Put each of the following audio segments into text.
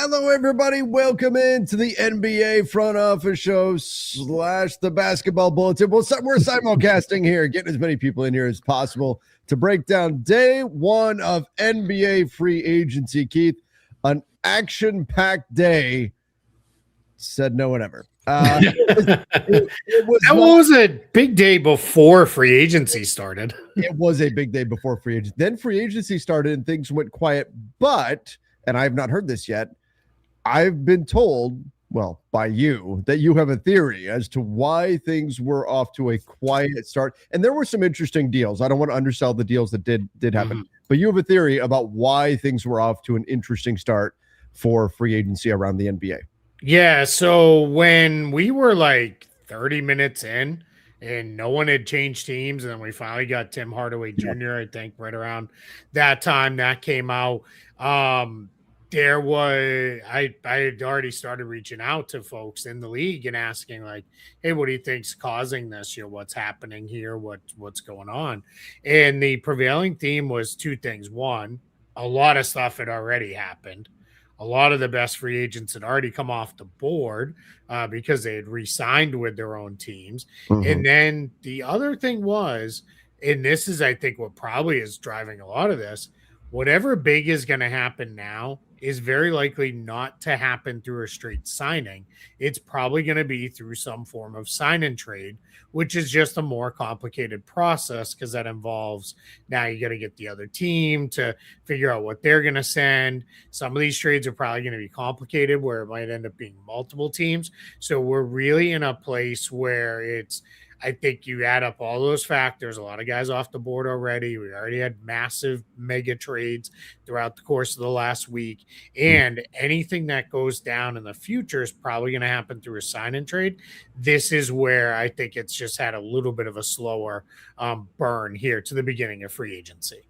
Hello, everybody. Welcome into the NBA front office show / the basketball bulletin. We're simulcasting here, getting as many people in here as possible to break down day one of NBA free agency. Keith, an action-packed day. Said no one ever. That was a big day before free agency started. It was a big day before free agency. Then free agency started and things went quiet. But, and I have not heard this yet, I've been told, well, by you, that you have a theory as to why things were off to a quiet start. And there were some interesting deals. I don't want to undersell the deals that did happen. But you have a theory about why things were off to an interesting start for free agency around the NBA. Yeah, so when we were like 30 minutes in and no one had changed teams, and then we finally got Tim Hardaway Jr., I think, right around that time that came out. There was I had already started reaching out to folks in the league and asking, like, hey, what do you think's causing this? What's happening here? What's going on? And the prevailing theme was two things. One, a lot of stuff had already happened. A lot of the best free agents had already come off the board because they had re-signed with their own teams. And then the other thing was, and this is, I think, what probably is driving a lot of this, whatever big is going to happen now is very likely not to happen through a straight signing. It's probably going to be through some form of sign and trade, which is just a more complicated process because that involves now you got to get the other team to figure out what they're going to send. Some of these trades are probably going to be complicated where it might end up being multiple teams. So we're really in a place where it's, I think you add up all those factors, a lot of guys off the board already. We already had massive mega trades throughout the course of the last week. And anything that goes down in the future is probably going to happen through a sign and trade. This is where I think it's just had a little bit of a slower burn here to the beginning of free agency.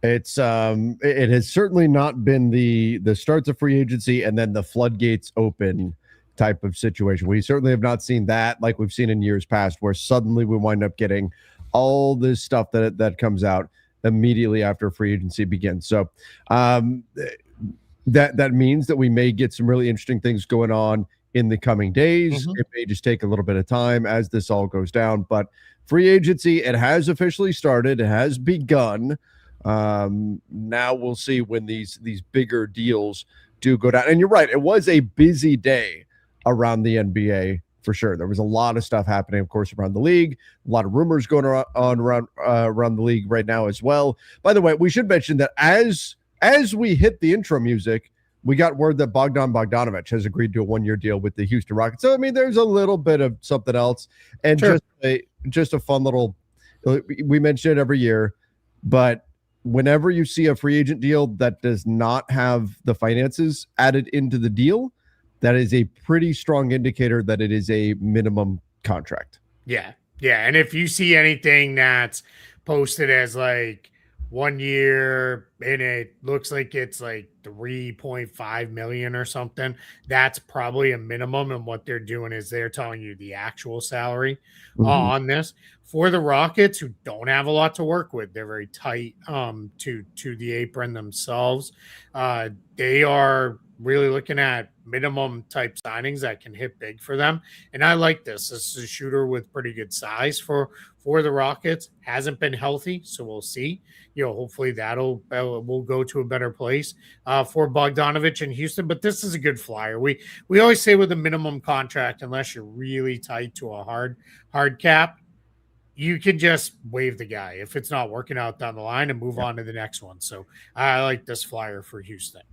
It's it has certainly not been the starts of free agency and then the floodgates open type of situation. We certainly have not seen that like we've seen in years past, where suddenly we wind up getting all this stuff that comes out immediately after free agency begins. So that means that we may get some really interesting things going on in the coming days. It may just take a little bit of time as this all goes down, but free agency, it has officially started. It has begun. Now we'll see when these bigger deals do go down. And you're right, it was a busy day around the NBA for sure. There was a lot of stuff happening, of course, around the league. A lot of rumors going on around the league right now as well. By the way, we should mention that as we hit the intro music, we got word that Bogdanovic has agreed to a 1-year deal with the Houston Rockets. So I mean, there's a little bit of something else, and just a fun little. We mention it every year, but whenever you see a free agent deal that does not have the finances added into the deal, that is a pretty strong indicator that it is a minimum contract. Yeah. And if you see anything that's posted as like 1 year and it looks like it's like 3.5 million or something, that's probably a minimum. And what they're doing is they're telling you the actual salary on this. For the Rockets, who don't have a lot to work with, they're very tight to the apron themselves. They are really looking at minimum type signings that can hit big for them. And I like this. This is a shooter with pretty good size for the Rockets. Hasn't been healthy, so we'll see. Hopefully will go to a better place for Bogdanovic in Houston. But this is a good flyer. We always say with a minimum contract, unless you're really tight to a hard cap, you can just waive the guy if it's not working out down the line and move on to the next one. So I like this flyer for Houston.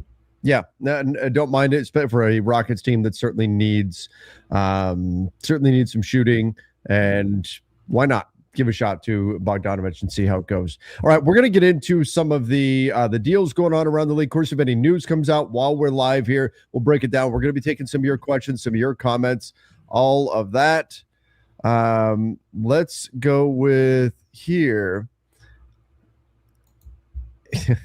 Yeah, I don't mind it. It's for a Rockets team that certainly needs some shooting, and why not give a shot to Bogdanovic and see how it goes. All right, we're going to get into some of the deals going on around the league. Of course, if any news comes out while we're live here, we'll break it down. We're going to be taking some of your questions, some of your comments, all of that. Let's go with here.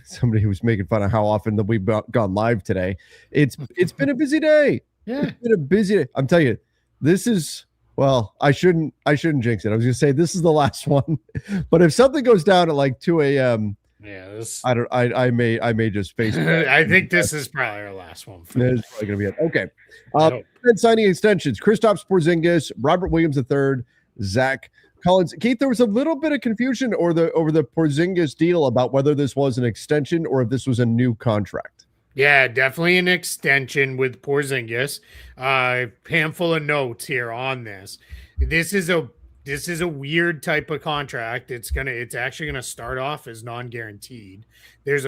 Somebody who was making fun of how often that we've gone live today. It's been a busy day. Yeah, it's been a busy day. I'm telling you, this is, well, I shouldn't jinx it. I was gonna say this is the last one, but if something goes down at like 2 a.m. Yeah, this. I may just face. I think this is probably our last one. This is probably going to be it. Okay. I hope. Then signing extensions: Kristaps Porzingis, Robert Williams III, Zach Collins. Keith, there was a little bit of confusion over the Porzingis deal about whether this was an extension or if this was a new contract. Yeah, definitely an extension with Porzingis. Handful of notes here on this. This is a weird type of contract. It's actually gonna start off as non-guaranteed. There's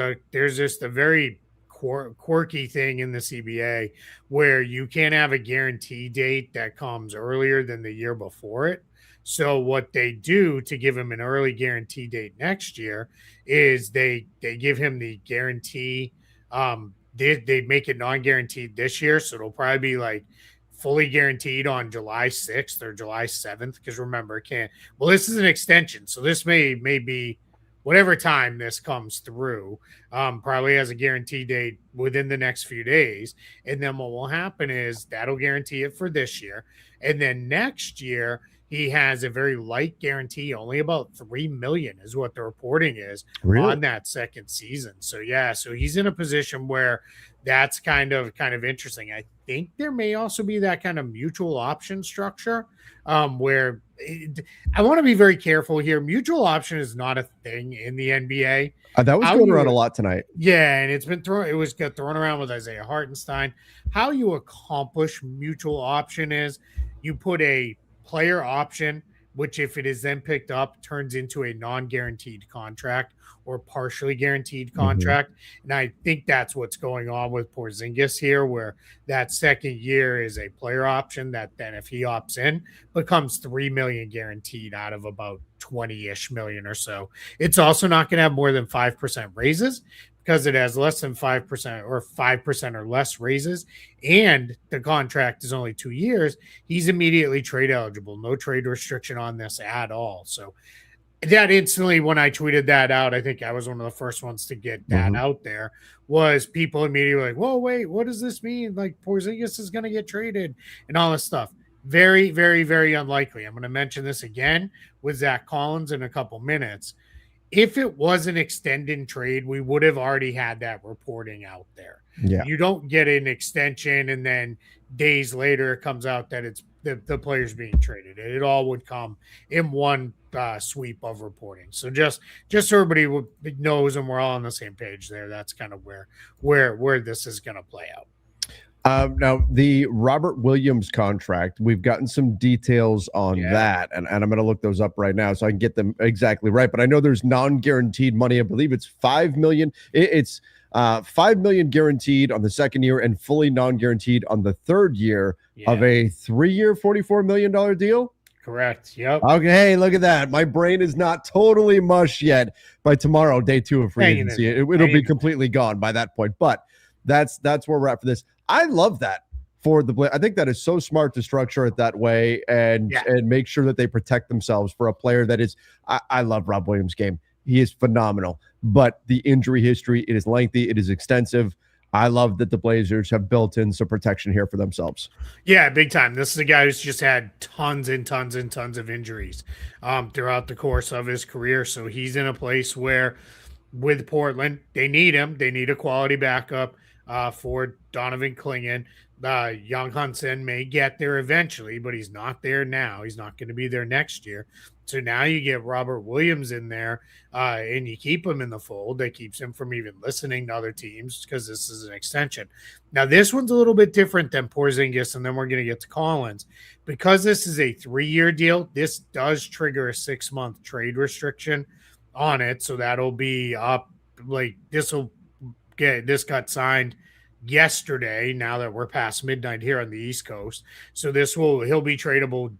just a very quirky thing in the CBA where you can't have a guarantee date that comes earlier than the year before it. So what they do to give him an early guarantee date next year is they give him the guarantee. They make it non-guaranteed this year, so it'll probably be like fully guaranteed on July 6th or July 7th. Because remember, this is an extension, so this may be whatever time this comes through. Probably has a guarantee date within the next few days, and then what will happen is that'll guarantee it for this year, and then next year he has a very light guarantee, only about $3 million is what the reporting is on that second season. So yeah, so he's in a position where that's kind of interesting. I think there may also be that kind of mutual option structure where I want to be very careful here. Mutual option is not a thing in the NBA. That was going around a lot tonight. Yeah, and it got thrown around with Isaiah Hartenstein. How you accomplish mutual option is you put a player option, which if it is then picked up, turns into a non-guaranteed contract or partially guaranteed contract. And I think that's what's going on with Porzingis here, where that second year is a player option that then if he opts in becomes $3 million guaranteed out of about 20-ish million or so. It's also not going to have more than 5% raises because it has less than 5% or 5% or less raises, and the contract is only 2 years, he's immediately trade eligible. No trade restriction on this at all. So that instantly, when I tweeted that out, I think I was one of the first ones to get that out there, was people immediately like, whoa, wait, what does this mean? Like Porzingis is going to get traded and all this stuff. Very, very, very unlikely. I'm going to mention this again with Zach Collins in a couple minutes. If it was an extended trade, we would have already had that reporting out there. Yeah. You don't get an extension and then days later it comes out that it's the player's being traded. It all would come in one sweep of reporting. So just so everybody knows and we're all on the same page there, that's kind of where this is going to play out. Now, the Robert Williams contract, we've gotten some details on that, and I'm going to look those up right now so I can get them exactly right. But I know there's non-guaranteed money. I believe it's $5 million. It's $5 million guaranteed on the second year and fully non-guaranteed on the third year of a 3-year, $44 million deal. Correct. Yep. Okay, look at that. My brain is not totally mush yet. By tomorrow, day 2 of free agency, it'll be completely gone by that point. But that's where we're at for this. I love that for the I think that is so smart to structure it that way and make sure that they protect themselves for a player that is. I love Rob Williams' game. He is phenomenal, but the injury history, it is lengthy, it is extensive. I love that the Blazers have built in some protection here for themselves. Yeah, big time. This is a guy who's just had tons and tons and tons of injuries throughout the course of his career. So he's in a place where with Portland, they need him. They need a quality backup for Donovan Clingan. Young Hudson may get there eventually, but he's not there now. He's not going to be there next year. So now you get Robert Williams in there and you keep him in the fold. That keeps him from even listening to other teams because this is an extension. Now, this one's a little bit different than Porzingis, and then we're going to get to Collins. Because this is a 3-year deal, this does trigger a 6-month trade restriction on it. So that'll be up. Like this got signed yesterday, now that we're past midnight here on the East Coast. So he'll be tradable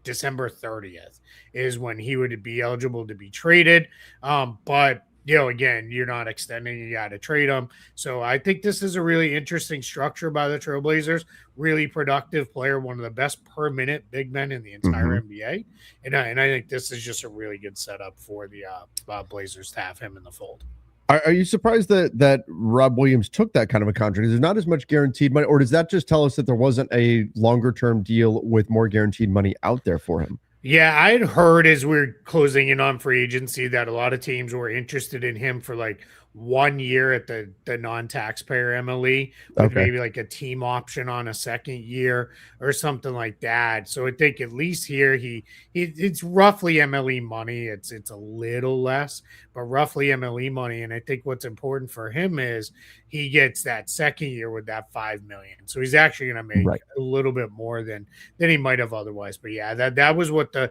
December 30th is when he would be eligible to be traded. But again, you're not extending, you got to trade him. So I think this is a really interesting structure by the Trailblazers. Really productive player, one of the best per minute big men in the entire NBA. And I think this is just a really good setup for the Blazers to have him in the fold. Are you surprised that Rob Williams took that kind of a contract? Is there not as much guaranteed money, or does that just tell us that there wasn't a longer term deal with more guaranteed money out there for him? Yeah, I'd heard as we're closing in on free agency that a lot of teams were interested in him for like 1 year at the non-taxpayer MLE with Okay. maybe like a team option on a second year or something like that. So I think at least here it's roughly MLE money. It's a little less, but roughly MLE money. And I think what's important for him is he gets that second year with that 5 million. So he's actually going to make Right. a little bit more than he might have otherwise. But yeah, that was what the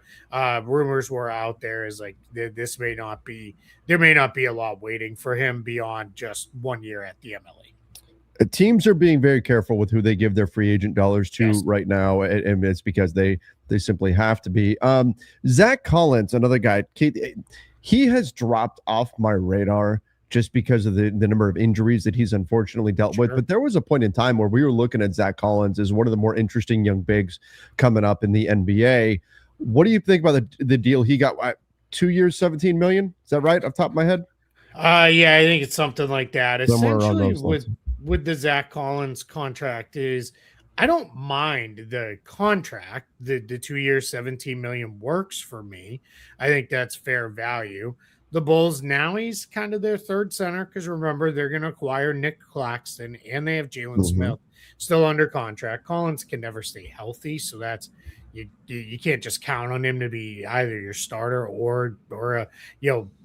rumors were out there, is like this may not be, there may not be a lot waiting for him beyond just 1 year at the MLE. Teams are being very careful with who they give their free agent dollars to Yes. right now, and it's because they simply have to be. Zach Collins, another guy, he has dropped off my radar just because of the number of injuries that he's unfortunately dealt with. But there was a point in time where we were looking at Zach Collins as one of the more interesting young bigs coming up in the NBA. What do you think about the deal he got? 2 years, 17 million? Is that right off the top of my head? Yeah, I think it's something like that. Somewhere around Essentially, those lines. with the Zach Collins contract is, I don't mind the contract. The 2 year, 17 million works for me. I think that's fair value. The Bulls, now he's kind of their third center, because remember, they're going to acquire Nick Claxton and they have Jalen Smith still under contract. Collins can never stay healthy, so that's, you can't just count on him to be either your starter or a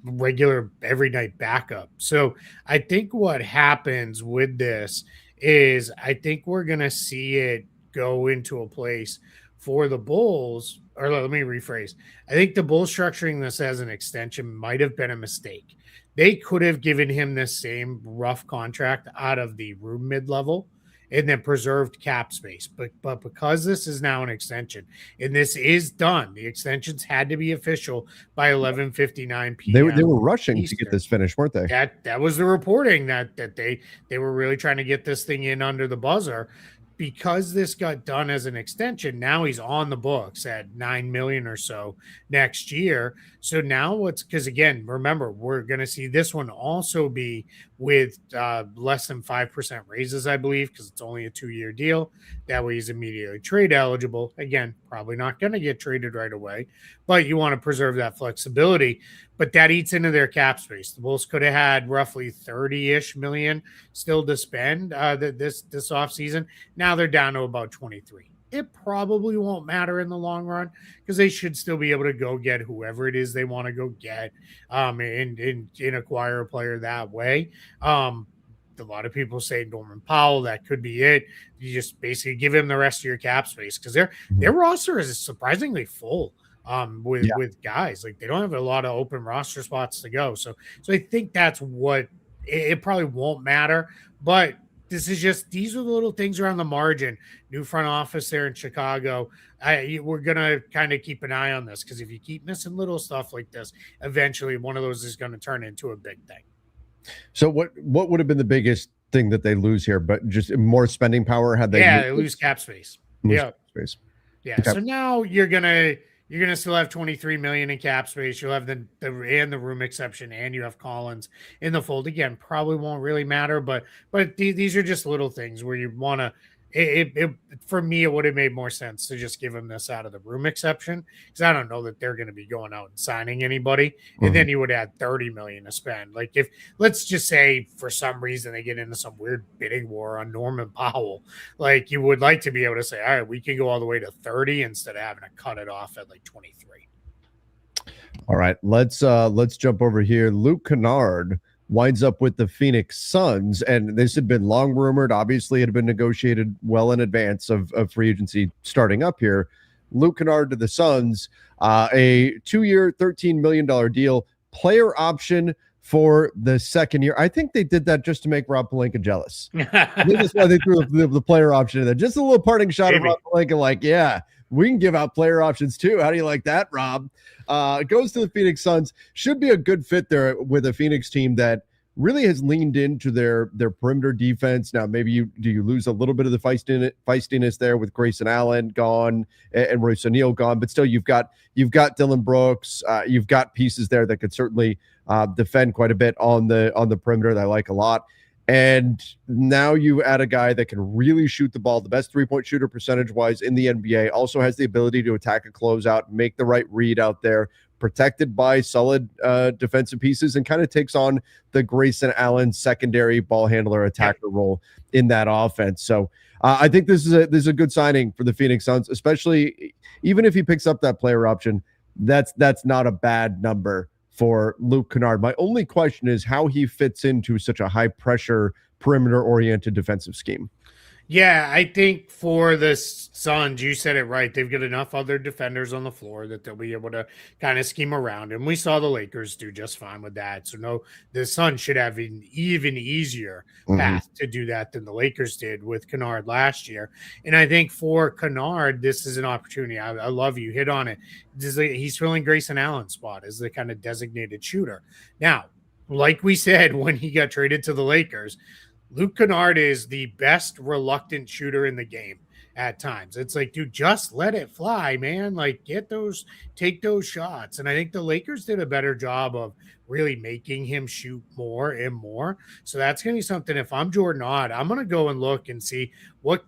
regular every night backup. So I think what happens with this is, I think we're gonna see it go into a place for the Bulls. Or let me rephrase. I think the Bulls structuring this as an extension might have been a mistake. They could have given him this same rough contract out of the room mid level and then preserved cap space. But because this is now an extension and this is done, the extensions had to be official by 11:59 p.m. They were rushing Eastern. to get this finished, weren't they? That was the reporting, that they were really trying to get this thing in under the buzzer. Because this got done as an extension, now he's on the books at 9 million or so next year. So now because again, remember, we're going to see this one also be with less than 5% raises, I believe, because it's only a 2-year deal. That way he's immediately trade eligible. Again, probably not going to get traded right away, but you want to preserve that flexibility. But that eats into their cap space. The Bulls could have had roughly 30-ish million still to spend this offseason. Now they're down to about 23. It probably won't matter in the long run, because they should still be able to go get whoever it is they want to go get, and acquire a player that way. A lot of people say Norman Powell, that could be it. You just basically give him the rest of your cap space, because their roster is surprisingly full. With guys, like, they don't have a lot of open roster spots to go. So I think that's what it probably won't matter, but these are the little things around the margin. New front office there in Chicago. We're gonna kind of keep an eye on this, because if you keep missing little stuff like this, eventually one of those is going to turn into a big thing. So what would have been the biggest thing that they lose here? But just more spending power? Had they lose cap space. Space. Yeah. Okay. So now you're gonna still have 23 million in cap space. You'll have the room exception, and you have Collins in the fold. Again, probably won't really matter, but these are just little things where you want to. For me, it would have made more sense to just give him this out of the room exception, because I don't know that they're going to be going out and signing anybody, and then you would add 30 million to spend. Like, if, let's just say for some reason they get into some weird bidding war on Norman Powell, like, you would like to be able to say, all right, we can go all the way to 30 instead of having to cut it off at like 23. All right, let's jump over here. Luke Kennard winds up with the Phoenix Suns, and this had been long rumored. Obviously, it had been negotiated well in advance of free agency starting up here. Luke Kennard to the Suns, a 2-year, $13 million deal, player option for the second year. I think they did that just to make Rob Pelinka jealous. That's why they threw the player option in there. Just a little parting shot of Rob Pelinka, like, yeah, we can give out player options too. How do you like that, Rob? Goes to the Phoenix Suns. Should be a good fit there with a Phoenix team that really has leaned into their perimeter defense. Now, maybe you lose a little bit of the feistiness there with Grayson Allen gone and Royce O'Neal gone, but still you've got Dylan Brooks. You've got pieces there that could certainly defend quite a bit on the perimeter that I like a lot. And now you add a guy that can really shoot the ball, the best three-point shooter percentage-wise in the NBA, also has the ability to attack a closeout, make the right read out there, protected by solid defensive pieces, and kind of takes on the Grayson Allen secondary ball handler attacker role in that offense. So I think this is a good signing for the Phoenix Suns, especially even if he picks up that player option. That's not a bad number for Luke Kennard. My only question is how he fits into such a high pressure perimeter oriented defensive scheme. Yeah, I think for the Suns, you said it right. They've got enough other defenders on the floor that they'll be able to kind of scheme around. And we saw the Lakers do just fine with that. So no, the Suns should have an even easier path to do that than the Lakers did with Kennard last year. And I think for Kennard, this is an opportunity. I love you hit on it. He's filling Grayson Allen's spot as the kind of designated shooter. Now, like we said when he got traded to the Lakers, Luke Kennard is the best reluctant shooter in the game at times. It's like, dude, just let it fly, man. Like, take those shots. And I think the Lakers did a better job of really making him shoot more and more. So that's going to be something. If I'm Jordan Odd, I'm going to go and look and see what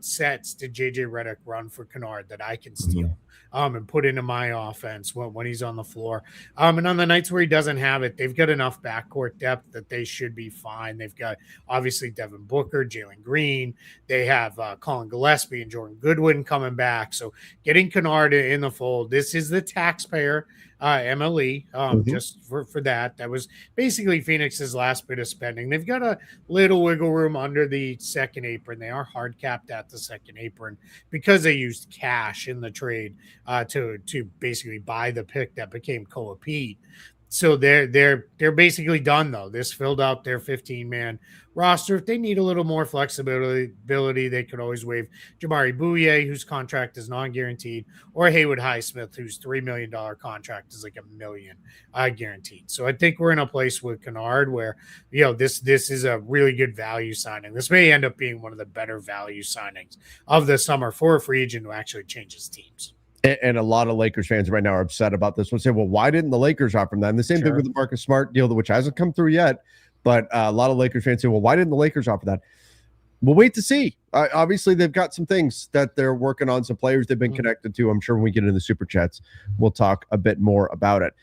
sets did JJ Redick run for Kennard that I can steal. And put into my offense when he's on the floor. And on the nights where he doesn't have it, they've got enough backcourt depth that they should be fine. They've got obviously Devin Booker, Jalen Green. They have Colin Gillespie and Jordan Goodwin coming back. So getting Kennard in the fold, this is the taxpayer MLE, just for that. That was basically Phoenix's last bit of spending. They've got a little wiggle room under the second apron. They are hard capped at the second apron because they used cash in the trade to basically buy the pick that became Koa Pete. So they're basically done though. This filled out their 15-man roster. If they need a little more flexibility, they could always waive Jabari Bouye, whose contract is non-guaranteed, or Haywood Highsmith, whose $3 million contract is like $1 million guaranteed. So I think we're in a place with Kennard where this is a really good value signing. This may end up being one of the better value signings of the summer for a free agent who actually changes teams. And a lot of Lakers fans right now are upset about this. We'll say, well, why didn't the Lakers offer them that? And the same thing with the Marcus Smart deal, which hasn't come through yet. But a lot of Lakers fans say, well, why didn't the Lakers offer that? We'll wait to see. Obviously, they've got some things that they're working on, some players they've been connected to. I'm sure when we get into the Super Chats, we'll talk a bit more about it.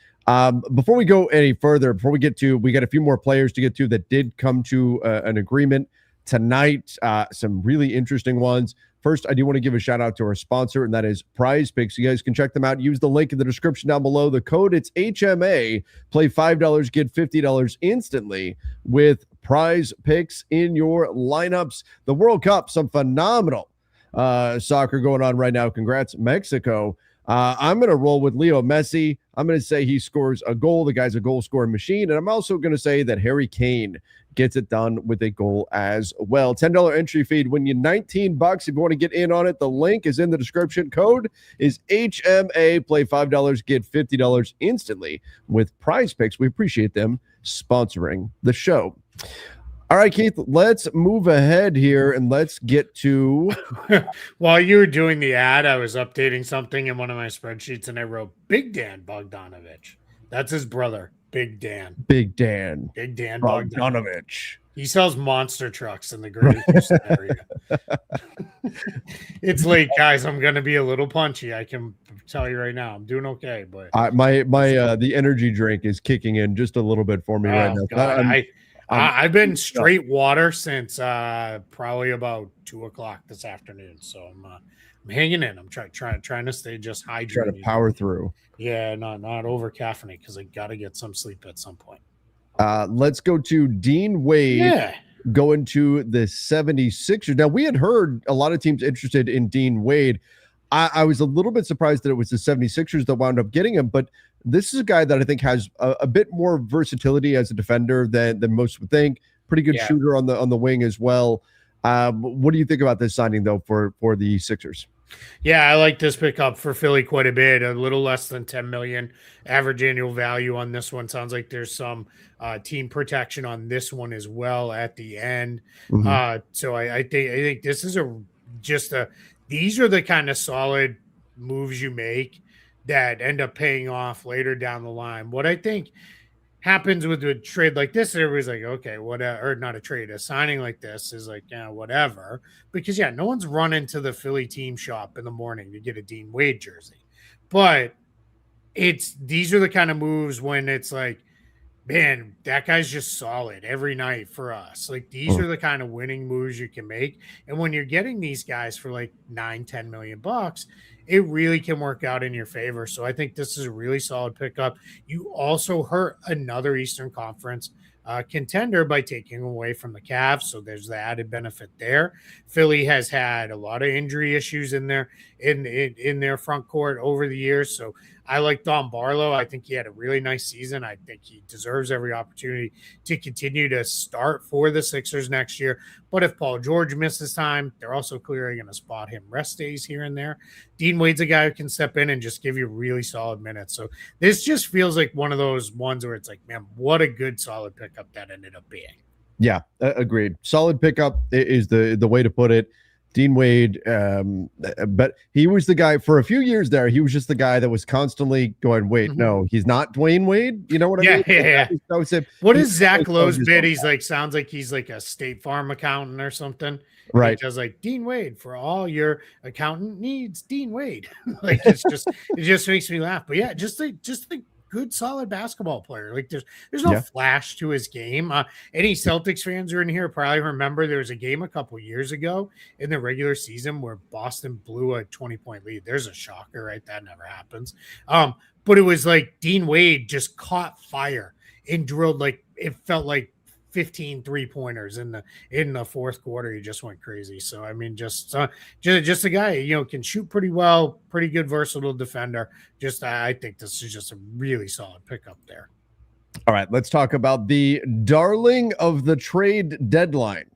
Before we go any further, we got a few more players to get to that did come to an agreement tonight. Some really interesting ones. First, I do want to give a shout out to our sponsor, and that is Prize Picks. You guys can check them out. Use the link in the description down below. The code, it's HMA. Play $5, get $50 instantly with Prize Picks in your lineups. The World Cup, some phenomenal soccer going on right now. Congrats, Mexico. I'm going to roll with Leo Messi. I'm going to say he scores a goal. The guy's a goal-scoring machine. And I'm also going to say that Harry Kane gets it done with a goal as well. $10 entry fee. Win you $19. If you want to get in on it, the link is in the description. Code is HMA. Play $5, get $50 instantly with Prize Picks. We appreciate them sponsoring the show. All right, Keith, let's move ahead here and let's get to... While you were doing the ad, I was updating something in one of my spreadsheets and I wrote Big Dan Bogdanovic. That's his brother, Big Dan. Big Dan Bogdanovic. He sells monster trucks in the Greater Houston area. It's late, guys. I'm going to be a little punchy. I can tell you right now. I'm doing okay, but my the energy drink is kicking in just a little bit for me right now. God, I've been straight water since probably about 2:00 this afternoon. So I'm hanging in. I'm trying to stay just hydrated. Trying to power through. Yeah, not over caffeinate because I got to get some sleep at some point. Let's go to Dean Wade going to the 76ers. Now, we had heard a lot of teams interested in Dean Wade. I was a little bit surprised that it was the 76ers that wound up getting him, but this is a guy that I think has a bit more versatility as a defender than most would think. Pretty good shooter on the wing as well. What do you think about this signing, though, for the Sixers? Yeah, I like this pickup for Philly quite a bit. A little less than $10 million average annual value on this one. Sounds like there's some team protection on this one as well at the end. So I think this is these are the kind of solid moves you make that end up paying off later down the line. What I think happens with a trade like this, everybody's like, okay, what, or not a trade, a signing like this is like, yeah, whatever. Because no one's running to the Philly team shop in the morning to get a Dean Wade jersey. But these are the kind of moves when it's like, man, that guy's just solid every night for us. Like these are the kind of winning moves you can make. And when you're getting these guys for like 9-10 million bucks, it really can work out in your favor. So I think this is a really solid pickup. You also hurt another Eastern Conference contender by taking away from the Cavs. So there's the added benefit there. Philly has had a lot of injury issues in their front court over the years. So I like Don Barlow. I think he had a really nice season. I think he deserves every opportunity to continue to start for the Sixers next year. But if Paul George misses time, they're also clearly going to spot him rest days here and there. Dean Wade's a guy who can step in and just give you really solid minutes. So this just feels like one of those ones where it's like, man, what a good solid pickup that ended up being. Yeah, agreed. Solid pickup is the way to put it. Dean Wade, but he was the guy for a few years there. He was just the guy that was constantly going, wait, no, he's not Dwayne Wade. You know what I mean? Yeah. What is Zach Lowe's bid? He's like, sounds like he's like a State Farm accountant or something. Right. He does like Dean Wade for all your accountant needs. Dean Wade. Like it just makes me laugh. But yeah, just like good solid basketball player. Like there's no flash to his game. Any Celtics fans are in here probably remember there was a game a couple years ago in the regular season where Boston blew a 20-point lead. There's a shocker, right? That never happens. But it was like Dean Wade just caught fire and drilled like it felt like 15 3-pointers in the fourth quarter. He just went crazy. So I mean, just a guy, can shoot pretty well, pretty good, versatile defender. I think this is just a really solid pickup there. All right, let's talk about the darling of the trade deadline,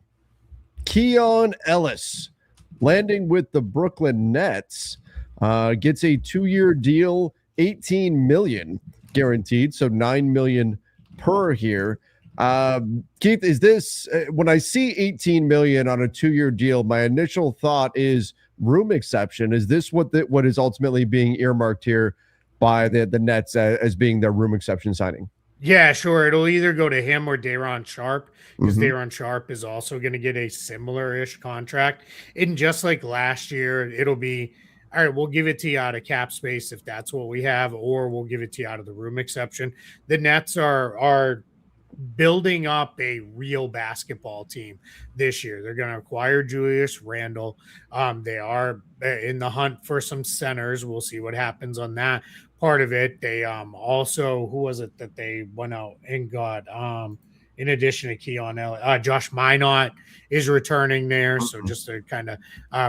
Keon Ellis, landing with the Brooklyn Nets, gets a 2-year deal, $18 million guaranteed, so $9 million per here. Keith, is this when I see 18 million on a 2-year deal, my initial thought is room exception. Is this what is ultimately being earmarked here by the Nets as being their room exception signing? Yeah, sure. It'll either go to him or Day'Ron Sharpe, because Day'Ron Sharpe is also going to get a similar-ish contract. And just like last year, it'll be, all right, we'll give it to you out of cap space if that's what we have, or we'll give it to you out of the room exception. The Nets are building up a real basketball team this year. They're going to acquire Julius Randle. They are in the hunt for some centers. We'll see what happens on that part of it. They also, who was it that they went out and got? In addition to Keon, Josh Minot is returning there. So just a kind of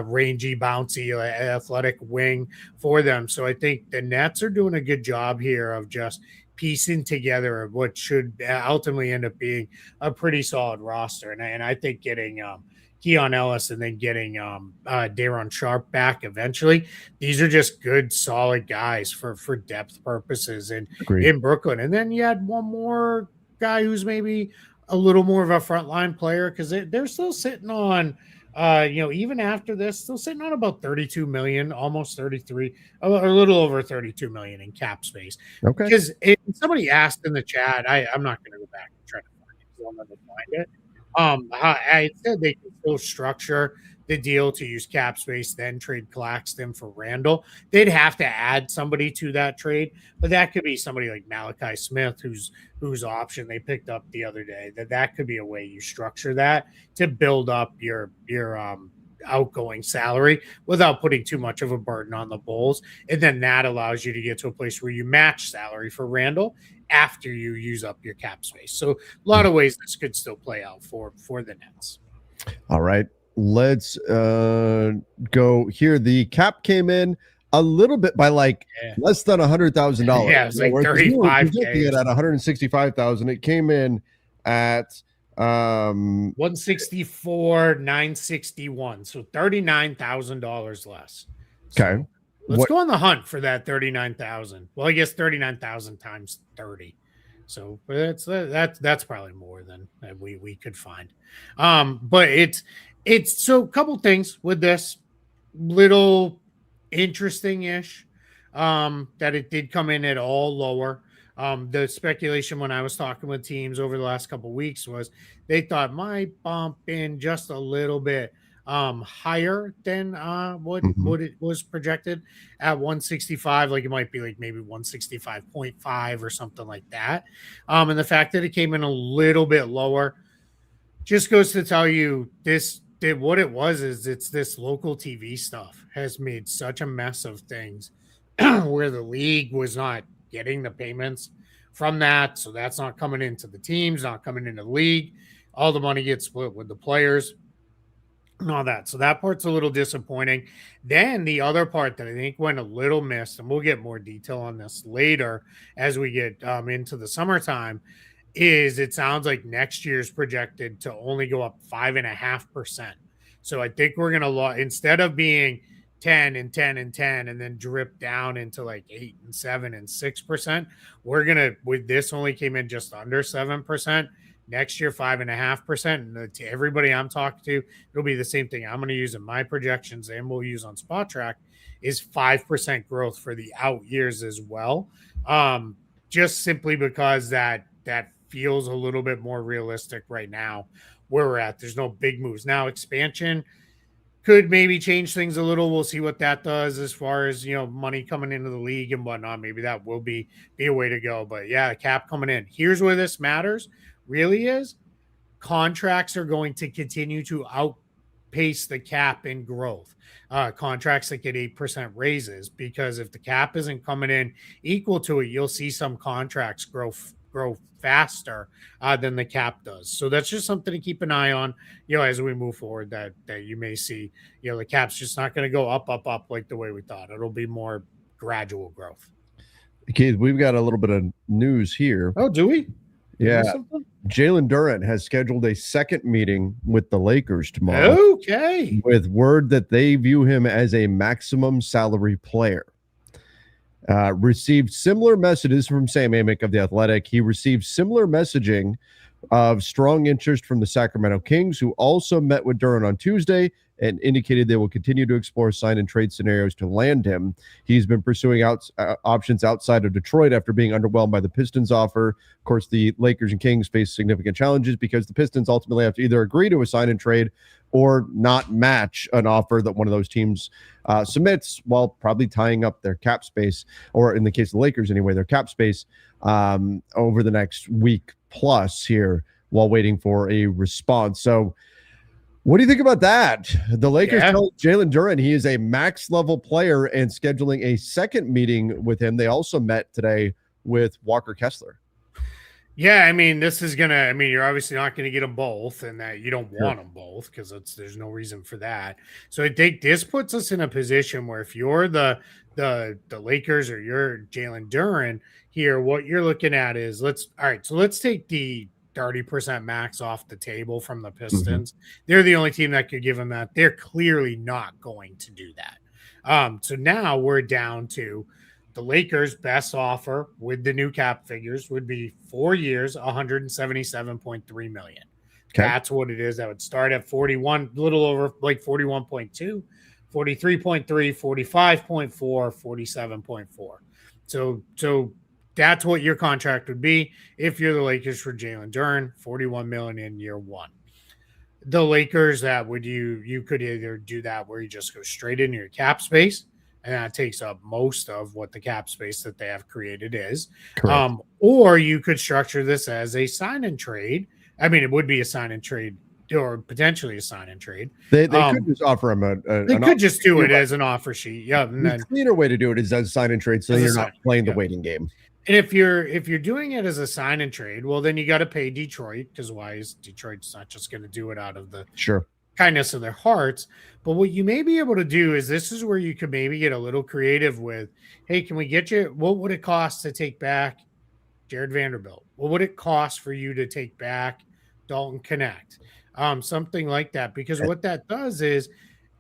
rangy, bouncy, athletic wing for them. So I think the Nets are doing a good job here of just piecing together what should ultimately end up being a pretty solid roster. And I think getting Keon Ellis and then getting Day'Ron Sharpe back eventually, these are just good, solid guys for depth purposes in Brooklyn. And then you had one more guy who's maybe a little more of a frontline player, because they're still sitting on even after this, still sitting on about 32 million, almost 33, a little over 32 million in cap space. Okay. Because somebody asked in the chat, I'm not going to go back and try to find it, because I'll never find it. I said they can still structure the deal to use cap space, then trade Claxton for Randall. They'd have to add somebody to that trade, but that could be somebody like Malachi Smith, whose option they picked up the other day. That could be a way you structure that to build up your outgoing salary without putting too much of a burden on the Bulls. And then that allows you to get to a place where you match salary for Randall after you use up your cap space. So a lot of ways this could still play out for the Nets. All right. Let's go here. The cap came in a little bit by less than $100,000. Yeah, it's like 35K. At 165,000. It came in at 164,961. So $39,000 less. Okay. Let's go on the hunt for that 39,000. Well, I guess 39,000 times 30. So that's probably more than we could find. But it's so a couple things with this, little interesting-ish, that it did come in at all lower. The speculation when I was talking with teams over the last couple of weeks was they thought might bump in just a little bit higher than Mhm. what it was projected at 165. Like it might be like maybe 165.5 or something like that. And the fact that it came in a little bit lower just goes to tell you this did what it was is it's this local TV stuff has made such a mess of things where the league was not getting the payments from that. So that's not coming into the teams, not coming into the league. All the money gets split with the players and all that. So that part's a little disappointing. Then the other part that I think went a little missed, and we'll get more detail on this later as we get into the summertime, is it sounds like next year's projected to only go up 5.5%. So I think we're gonna instead of being 10 and 10 and 10 and then drip down into like 8 and 7 and 6%, we're gonna with this only came in just under 7%. Next year, 5.5%. And to everybody I'm talking to, it'll be the same thing. I'm going to use in my projections and we'll use on Spot Track is 5% growth for the out years as well. Just simply because that feels a little bit more realistic right now where we're at. There's no big moves. Now, expansion could maybe change things a little. We'll see what that does as far as, money coming into the league and whatnot. Maybe that will be a way to go. But yeah, the cap coming in. Here's where this matters really is contracts are going to continue to outpace the cap in growth. Contracts that get 8% raises, because if the cap isn't coming in equal to it, you'll see some contracts grow faster than the cap does. So that's just something to keep an eye on, as we move forward, that you may see, the cap's just not going to go up like the way we thought. It'll be more gradual growth. Keith, we've got a little bit of news here. Oh, do we? Yeah. Jalen Duren has scheduled a second meeting with the Lakers tomorrow. Okay. With word that they view him as a maximum salary player. Received similar messages from Sam Amick of The Athletic. He received similar messaging of strong interest from the Sacramento Kings, who also met with Duren on Tuesday and indicated they will continue to explore sign and trade scenarios to land him. He's been pursuing options outside of Detroit after being underwhelmed by the Pistons offer. Of course, the Lakers and Kings face significant challenges because the Pistons ultimately have to either agree to a sign and trade or not match an offer that one of those teams submits, while probably tying up their cap space, or in the case of the Lakers anyway, their cap space over the next week plus here while waiting for a response. So what do you think about that? The Lakers told Jalen Duren he is a max level player and scheduling a second meeting with him. They also met today with Walker Kessler. Yeah, I mean, you're obviously not going to get them both, and that you don't want them both because there's no reason for that. So I think this puts us in a position where if you're the Lakers or you're Jalen Duren here, what you're looking at is let's take the 30% max off the table from the Pistons. They're the only team that could give them that. They're clearly not going to do that. So now we're down to the Lakers' best offer with the new cap figures would be 4 years, $177.3 million. Okay. That's what it is. That would start at 41, a little over like 41.2, 43.3, 45.4, 47.4. So that's what your contract would be if you're the Lakers for Jalen Duren, $41 million in year one. The Lakers, that would you could either do that where you just go straight into your cap space, and that takes up most of what the cap space that they have created is. Or you could structure this as a sign and trade. I mean, it would be a sign and trade, or potentially a sign and trade. They could just offer him they could just do it as an offer sheet. Yeah, and the cleaner way to do it is as a sign and trade, so you're not playing the waiting game. And if you're doing it as a sign and trade, well, then you got to pay Detroit, because why is Detroit's not just going to do it out of the kindness of their hearts? But what you may be able to do is this is where you could maybe get a little creative with, hey, can we get you? What would it cost to take back Jared Vanderbilt? What would it cost for you to take back Dalton Connect? Something like that, because what that does is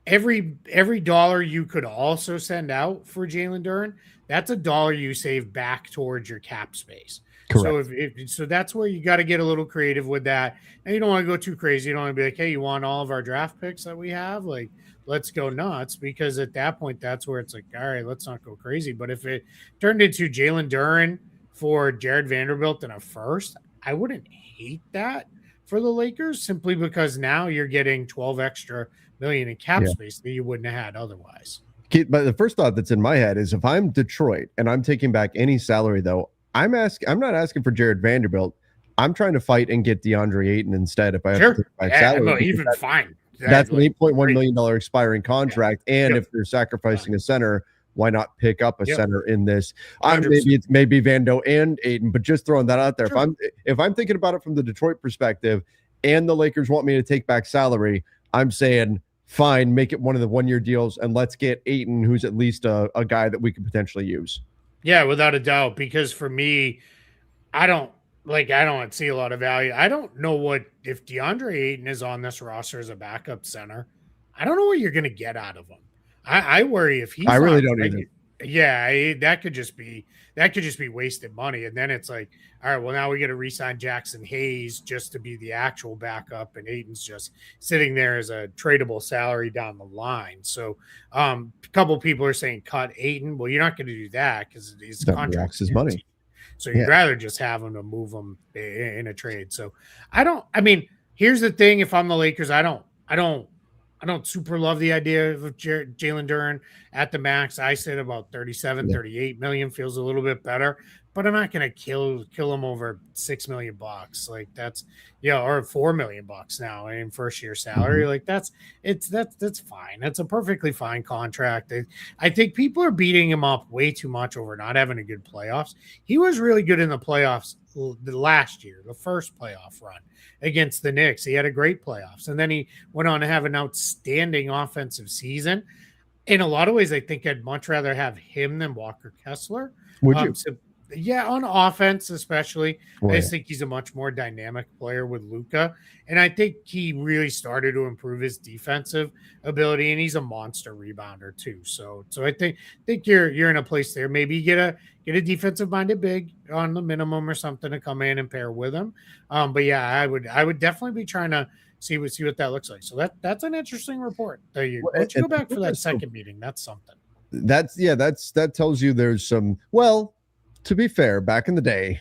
every dollar you could also send out for Jalen Duren, that's a dollar you save back towards your cap space. Correct. So so that's where you got to get a little creative with that. And you don't want to go too crazy. You don't want to be like, hey, you want all of our draft picks that we have? Like, let's go nuts, because at that point, that's where it's like, all right, let's not go crazy. But if it turned into Jalen Duren for Jared Vanderbilt in a first, I wouldn't hate that for the Lakers simply because now you're getting 12 extra million in cap space that you wouldn't have had otherwise. But the first thought that's in my head is if I'm Detroit and I'm taking back any salary, though, I'm not asking for Jared Vanderbilt. I'm trying to fight and get DeAndre Ayton instead. If I have to take back salary, no, even fine. That's an $8.1 million expiring contract, and if they're sacrificing a center, why not pick up a center in this? Maybe Vando and Ayton, but just throwing that out there. If I'm thinking about it from the Detroit perspective, and the Lakers want me to take back salary, I'm saying fine, make it one of the 1-year deals, and let's get Ayton, who's at least a guy that we could potentially use. Yeah, without a doubt. Because for me, I don't see a lot of value. I don't know what if DeAndre Ayton is on this roster as a backup center. I don't know what you're going to get out of him. I worry if he's. I really don't either. Yeah, that could just be wasted money. And then it's like, all right, well, now we got to re-sign Jackson Hayes just to be the actual backup, and Ayton's just sitting there as a tradable salary down the line. So a couple of people are saying cut Ayton. Well, you're not going to do that because his contract is money. So you'd rather just have him to move him in a trade. So here's the thing. If I'm the Lakers, I don't super love the idea of Jalen Duren at the max. I said about 37, 38 million feels a little bit better, but I'm not going to kill him over $6 million. Like that's, or $4 million now in first year salary. Like that's fine. That's a perfectly fine contract. I think people are beating him up way too much over not having a good playoffs. He was really good in the playoffs last year, the first playoff run against the Knicks. He had a great playoffs, and then he went on to have an outstanding offensive season. In a lot of ways, I think I'd much rather have him than Walker Kessler. Would you? On offense, especially. I just think he's a much more dynamic player with Luka. And I think he really started to improve his defensive ability, and he's a monster rebounder too. So I think you're in a place there. Maybe you get a defensive minded big on the minimum or something to come in and pair with him. But yeah, I would definitely be trying to see what that looks like. So that's an interesting report. Why don't you go back for that second meeting? That's something. That tells you there's some, well, to be fair, back in the day,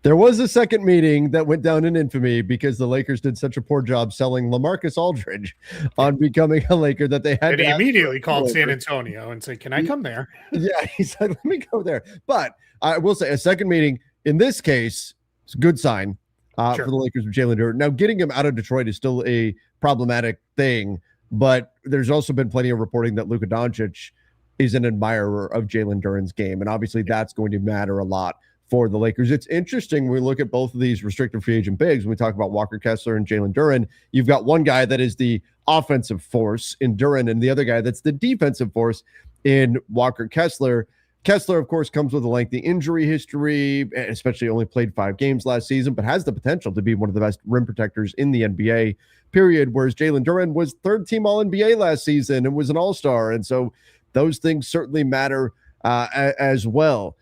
there was a second meeting that went down in infamy because the Lakers did such a poor job selling LaMarcus Aldridge on becoming a Laker that they had. And he immediately called San Antonio and said, "Can I come there?" Yeah, he said, "Let me go there." But I will say, a second meeting in this case, it's a good sign for the Lakers with Jalen Duren. Now, getting him out of Detroit is still a problematic thing, but there's also been plenty of reporting that Luka Doncic is an admirer of Jalen Duren's game. And obviously that's going to matter a lot for the Lakers. It's interesting when we look at both of these restricted free agent bigs. When we talk about Walker Kessler and Jalen Duren, you've got one guy that is the offensive force in Duren and the other guy that's the defensive force in Walker Kessler. Kessler, of course, comes with a lengthy injury history, especially only played 5 games last season, but has the potential to be one of the best rim protectors in the NBA, period. Whereas Jalen Duren was third-team All-NBA last season and was an all-star. And so those things certainly matter as well.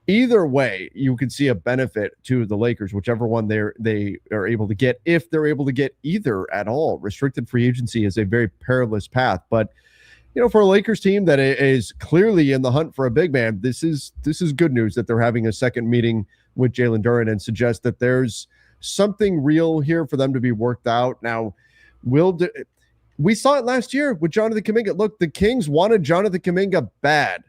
Either way, you can see a benefit to the Lakers, whichever one they are able to get, if they're able to get either at all. Restricted free agency is a very perilous path, but for a Lakers team that is clearly in the hunt for a big man, this is good news that they're having a second meeting with Jalen Duren and suggest that there's something real here for them to be worked out. Now, we saw it last year with Jonathan Kuminga. Look, the Kings wanted Jonathan Kuminga bad,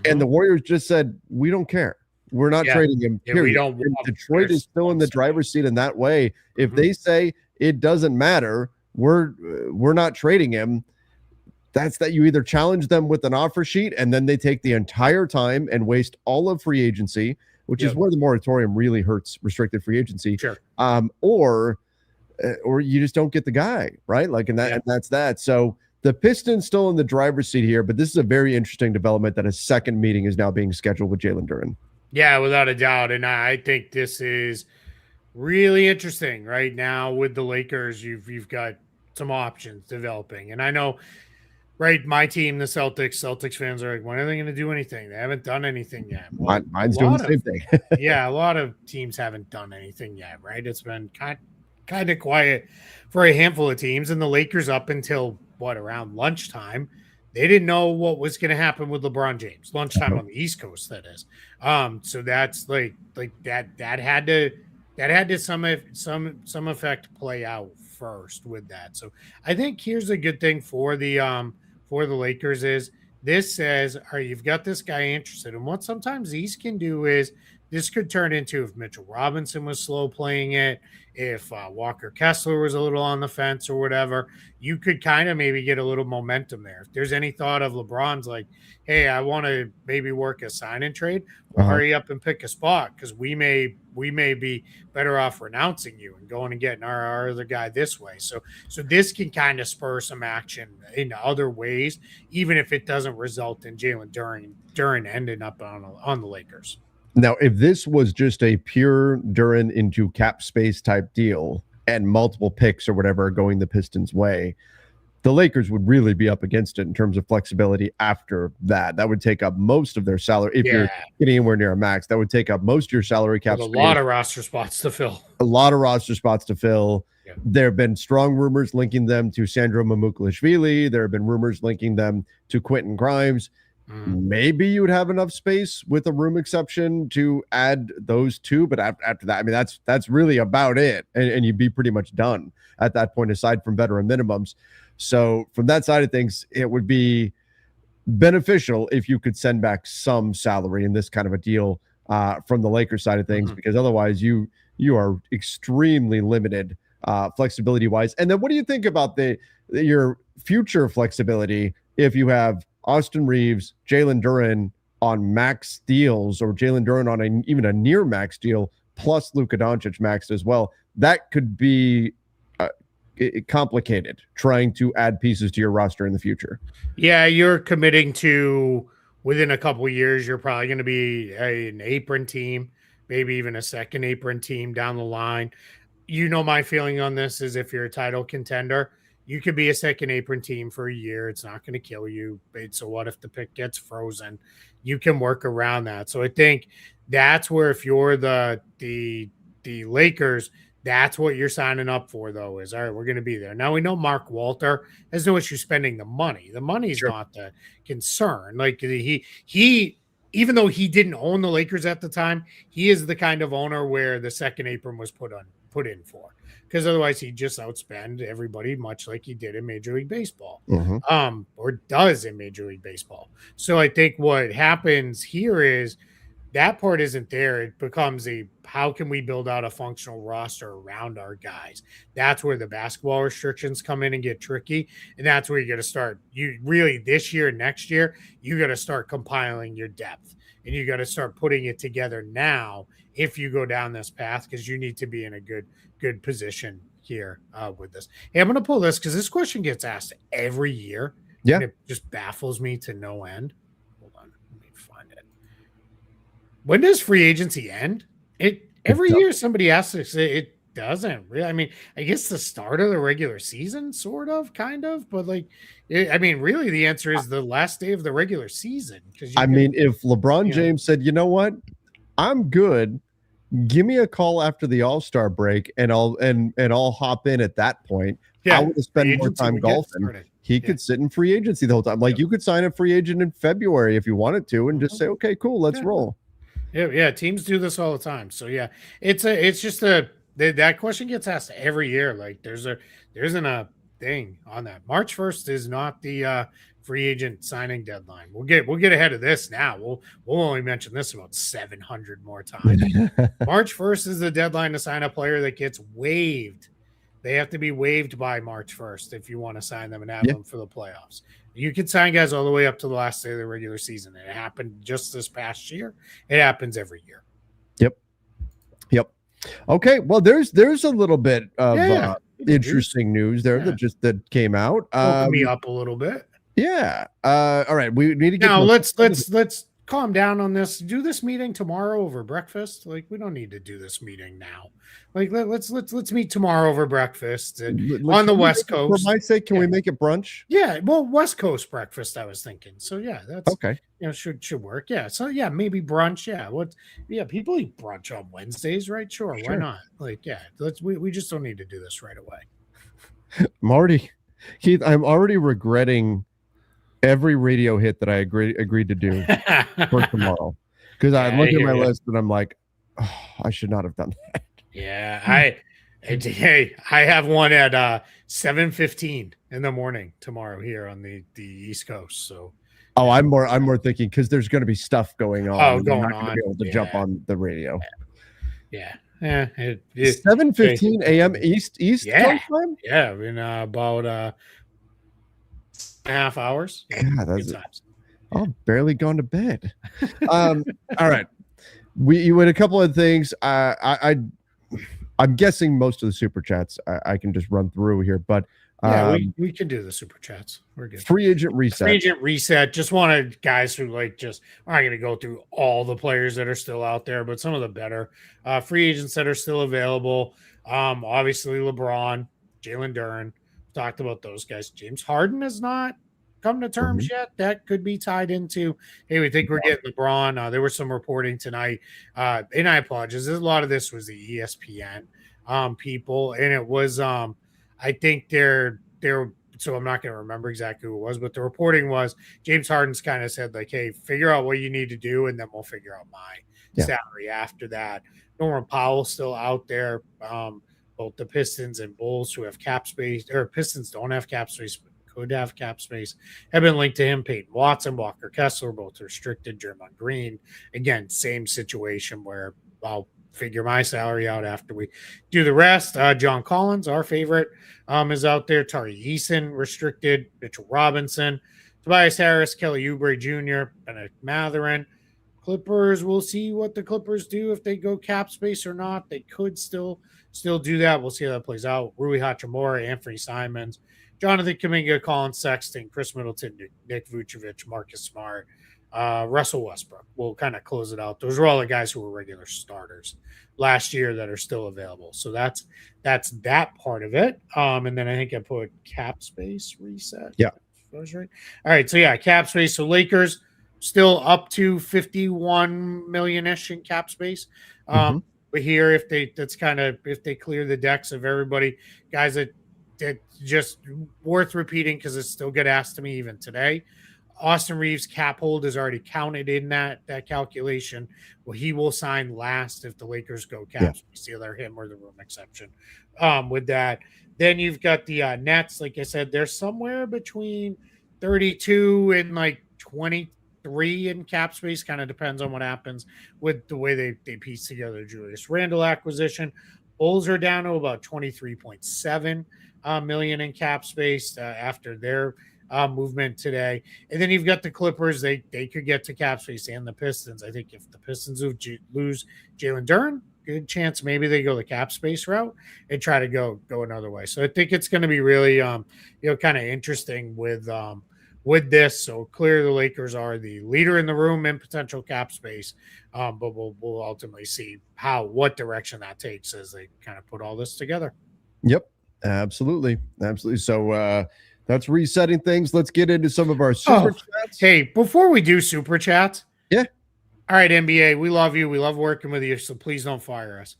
and the Warriors just said, "We don't care. We're not trading him." Yeah, we don't. Detroit is still in the driver's seat in that way. If they say it doesn't matter, we're not trading him. That's that you either challenge them with an offer sheet and then they take the entire time and waste all of free agency, which is where the moratorium really hurts restricted free agency. Sure. Or you just don't get the guy, right? And that's that. So the Pistons still in the driver's seat here, but this is a very interesting development that a second meeting is now being scheduled with Jalen Duren. Yeah, without a doubt. And I think this is really interesting right now with the Lakers. You've got some options developing. And I know, right, my team, the Celtics fans are like, when are they going to do anything? They haven't done anything yet. Well, mine's doing the same thing. Yeah, a lot of teams haven't done anything yet, right? It's been kind of quiet for a handful of teams, and the Lakers up until around lunchtime, They didn't know what was going to happen with LeBron James. Lunchtime Uh-huh. on the East Coast, that is. So that's like that had to some effect play out first with that. So I think here's a good thing for the Lakers is this says, all right, you've got this guy interested. And what sometimes these can do is this could turn into if Mitchell Robinson was slow playing it, if Walker Kessler was a little on the fence or whatever, you could kind of maybe get a little momentum there. If there's any thought of LeBron's like, hey, I want to maybe work a sign and trade, well, hurry up and pick a spot because we may be better off renouncing you and going and getting our other guy this way. So this can kind of spur some action in other ways, even if it doesn't result in Jalen Duren ending up on the Lakers. Now, if this was just a pure Duren into cap space type deal and multiple picks or whatever going the Pistons' way, the Lakers would really be up against it in terms of flexibility after that. That would take up most of their salary. If you're getting anywhere near a max, that would take up most of your salary cap space. A lot of roster spots to fill. Yeah. There have been strong rumors linking them to Sandro Mamukelashvili. There have been rumors linking them to Quentin Grimes. Maybe you would have enough space with a room exception to add those two, but after that, I mean, that's really about it, and you'd be pretty much done at that point, aside from veteran minimums. So from that side of things, it would be beneficial if you could send back some salary in this kind of a deal from the Lakers side of things, because otherwise you are extremely limited flexibility wise. And then what do you think about your future flexibility if you have Austin Reeves, Jalen Duren on max deals, or Jalen Duren on even a near max deal, plus Luka Doncic maxed as well? That could be complicated trying to add pieces to your roster in the future. Yeah, you're committing to within a couple of years, you're probably going to be an apron team, maybe even a second apron team down the line. You know, my feeling on this is if you're a title contender, you could be a second apron team for a year. It's not going to kill you. So what if the pick gets frozen? You can work around that. So I think that's where if you're the Lakers, that's what you're signing up for, though, is all right, we're going to be there. Now we know Mark Walter has no issue spending the money. The money's not the concern. Like he even though he didn't own the Lakers at the time, he is the kind of owner where the second apron was put in for. Because otherwise he'd just outspend everybody, much like he did in Major League Baseball, or does in Major League Baseball. So I think what happens here is that part isn't there. It becomes how can we build out a functional roster around our guys? That's where the basketball restrictions come in and get tricky. And that's where you got to start. You really this year, next year, you got to start compiling your depth and you got to start putting it together now if you go down this path, because you need to be in a good position here with this. Hey, I'm going to pull this because this question gets asked every year. Yeah. And it just baffles me to no end. Hold on. Let me find it. When does free agency end? Every year somebody asks us, it doesn't really. I mean, I guess the start of the regular season, sort of, kind of, but really the answer is the last day of the regular season. Because if LeBron James said, you know what, I'm good, give me a call after the All-Star break, and I'll hop in at that point. I want to spend more time golfing. He could sit in free agency the whole time. Like you could sign a free agent in February if you wanted to, and just say, okay, cool, let's roll. Yeah, teams do this all the time. So yeah, it's just that question gets asked every year. Like there isn't a thing on that. March 1st is not the free agent signing deadline. We'll get ahead of this now. We'll only mention this about 700 more times. March 1st is the deadline to sign a player that gets waived. They have to be waived by March 1st if you want to sign them and have them for the playoffs. You can sign guys all the way up to the last day of the regular season. It happened just this past year. It happens every year. Yep. Okay. Well, there's a little bit of interesting news there that came out. Woke me up a little bit. Yeah. All right. We need to get now. Let's calm down on this. Do this meeting tomorrow over breakfast. Like we don't need to do this meeting now. Like let's meet tomorrow over breakfast on the West Coast. For my sake, can we make it brunch? Yeah, well, West Coast breakfast. I was thinking. So yeah, that's okay. Should work. Yeah. So yeah, maybe brunch. Yeah. People eat brunch on Wednesdays, right? Sure. Why not? Like we just don't need to do this right away. Keith, I'm already regretting every radio hit that I agreed to do for tomorrow, because I look at my list and I'm like, oh, I should not have done that. Yeah, hey, I have one at 7:15 in the morning tomorrow here on the East Coast. So, I'm more thinking because there's going to be stuff going on. Oh, going I'm not going to be able to jump on the radio. Yeah. 7:15 a.m. East yeah. time? Yeah, in about 2.5 hours. God, that's I'll barely gone to bed. All right. You had a couple of things. I'm guessing most of the super chats I can just run through here, but we can do the super chats. We're good. Free agent reset. Just wanted guys who we're not going to go through all the players that are still out there, but some of the better free agents that are still available. Obviously LeBron, Jalen Duren, talked about those guys. James Harden has not come to terms yet. That could be tied into, hey, we think we're getting LeBron. There was some reporting tonight, and I apologize. A lot of this was the ESPN people, and it was I think they're so I'm not going to remember exactly who it was, but the reporting was James Harden's kind of said like, hey, figure out what you need to do, and then we'll figure out my salary after that. Norman Powell's still out there. Both the Pistons and Bulls who have cap space, or Pistons don't have cap space, but could have cap space, have been linked to him. Peyton Watson, Walker Kessler, both restricted. Draymond Green, again, same situation where I'll figure my salary out after we do the rest. John Collins, our favorite, is out there. Tari Eason, restricted. Mitchell Robinson, Tobias Harris, Kelly Oubre Jr., Bennett Matherin. Clippers, we'll see what the Clippers do if they go cap space or not. They could still do that. We'll see how that plays out. Rui Hachimura, Anthony Simons, Jonathan Kuminga, Colin Sexton, Chris Middleton, Nick Vucevic, Marcus Smart, Russell Westbrook. We'll kind of close it out. Those are all the guys who were regular starters last year that are still available. So that's that part of it. And then I think I put cap space reset. Yeah. That was right. All right. So cap space. So Lakers still up to 51 million-ish in cap space. But here, if they clear the decks of everybody, guys that just worth repeating because it still get asked to me even today. Austin Reeves' cap hold is already counted in that calculation. Well, he will sign last if the Lakers go cap space, either him or the room exception. With that, then you've got the Nets. Like I said, they're somewhere between 32 and like 23 in cap space. Kind of depends on what happens with the way they piece together Julius Randle acquisition. Bulls are down to about 23.7 million in cap space after their movement today. And then you've got the Clippers. They could get to cap space, and the Pistons. I think if the Pistons lose Jalen Duren, good chance maybe they go the cap space route and try to go another way. So I think it's going to be really kind of interesting with this. So clearly the Lakers are the leader in the room in potential cap space, but we'll ultimately see what direction that takes as they kind of put all this together. Yep, absolutely. So that's resetting things. Let's get into some of our super chats. Hey, before we do super chats, yeah. All right, NBA, we love you. We love working with you, so please don't fire us.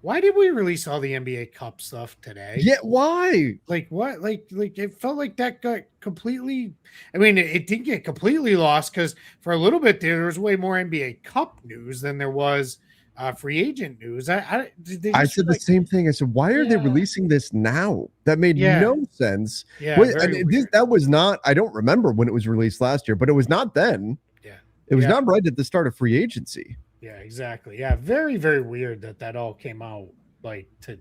Why did we release all the NBA Cup stuff today? Yeah, why? Like what? Like it felt like that got completely. I mean, it didn't get completely lost because for a little bit there was way more NBA Cup news than there was free agent news. I said the same thing. I said, why are they releasing this now? That made no sense. Yeah, that was not. I don't remember when it was released last year, but it was not then. Yeah, it was not right at the start of free agency. Yeah, exactly. Yeah, very, very weird that all came out like to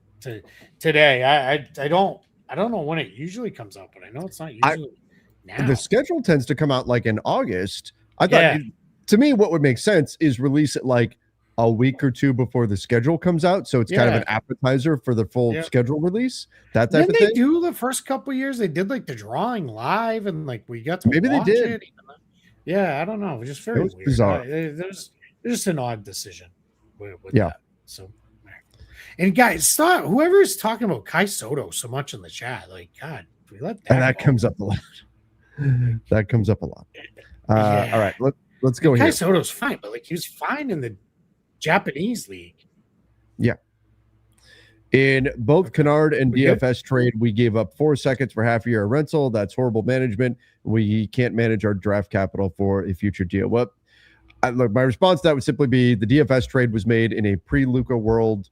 today. I don't know when it usually comes out, but I know it's not usually now. The schedule tends to come out like in August. I thought to me what would make sense is release it like a week or two before the schedule comes out, so it's kind of an appetizer for the full schedule release. That type of thing. They do the first couple of years. They did like the drawing live, and like we got to maybe watch they did. It. Yeah, I don't know. It was just very weird. Bizarre. There's just an odd decision with that. So, and guys, stop. Whoever is talking about Kai Soto so much in the chat, like God, we let that. And that comes up a lot. That comes up a lot. All right, let's go here. Kai Soto's fine, but like he was fine in the Japanese league. Yeah. In both Kennard and DFS trade, we gave up 4 seconds for half-year rental. That's horrible management. We can't manage our draft capital for a future deal. Well, look, my response to that would simply be the DFS trade was made in a pre-Luka world.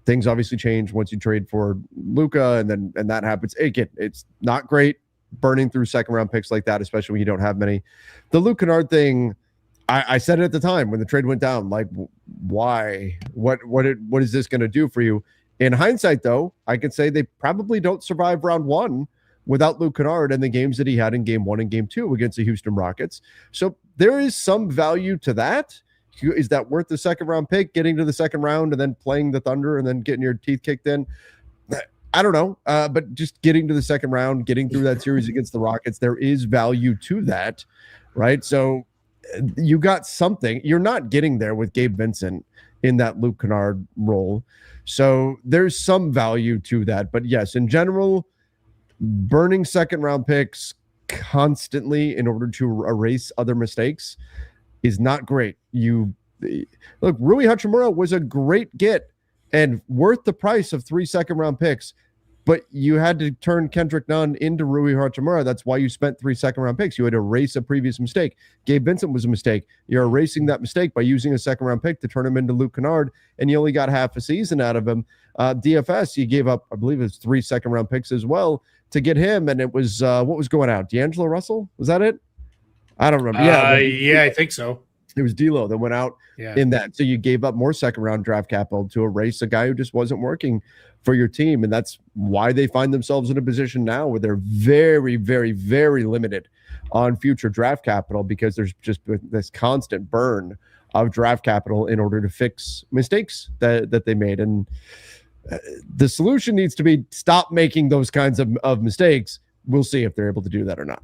Things obviously change once you trade for Luka, and that happens. Again, it's not great burning through second-round picks like that, especially when you don't have many. The Luka Kennard thing, I said it at the time when the trade went down. Like, why? What is this going to do for you? In hindsight, though, I could say they probably don't survive round one without Luka Kennard and the games that he had in game 1 and game 2 against the Houston Rockets. So there is some value to that. Is that worth the second-round pick, getting to the second round and then playing the Thunder and then getting your teeth kicked in? I don't know. But just getting to the second round, getting through that series against the Rockets, there is value to that, right? So you got something. You're not getting there with Gabe Vincent in that Luke Kennard role. So there's some value to that. But yes, in general, burning second round picks constantly in order to erase other mistakes is not great. Look, Rui Hachimura was a great get and worth the price of 3 second round picks. But you had to turn Kendrick Nunn into Rui Hachimura. That's why you spent 3 second round picks. You had to erase a previous mistake. Gabe Vincent was a mistake. You're erasing that mistake by using a second round pick to turn him into Luke Kennard, and you only got half a season out of him. DFS, you gave up, I believe it was 3 second round picks as well to get him, and it was what was going out? D'Angelo Russell? Was that it? I don't remember. Yeah, I think so. It was D'Lo that went out in that. So you gave up more second round draft capital to erase a guy who just wasn't working for your team. And that's why they find themselves in a position now where they're very, very, very limited on future draft capital because there's just this constant burn of draft capital in order to fix mistakes that they made. And the solution needs to be stop making those kinds of mistakes. We'll see if they're able to do that or not.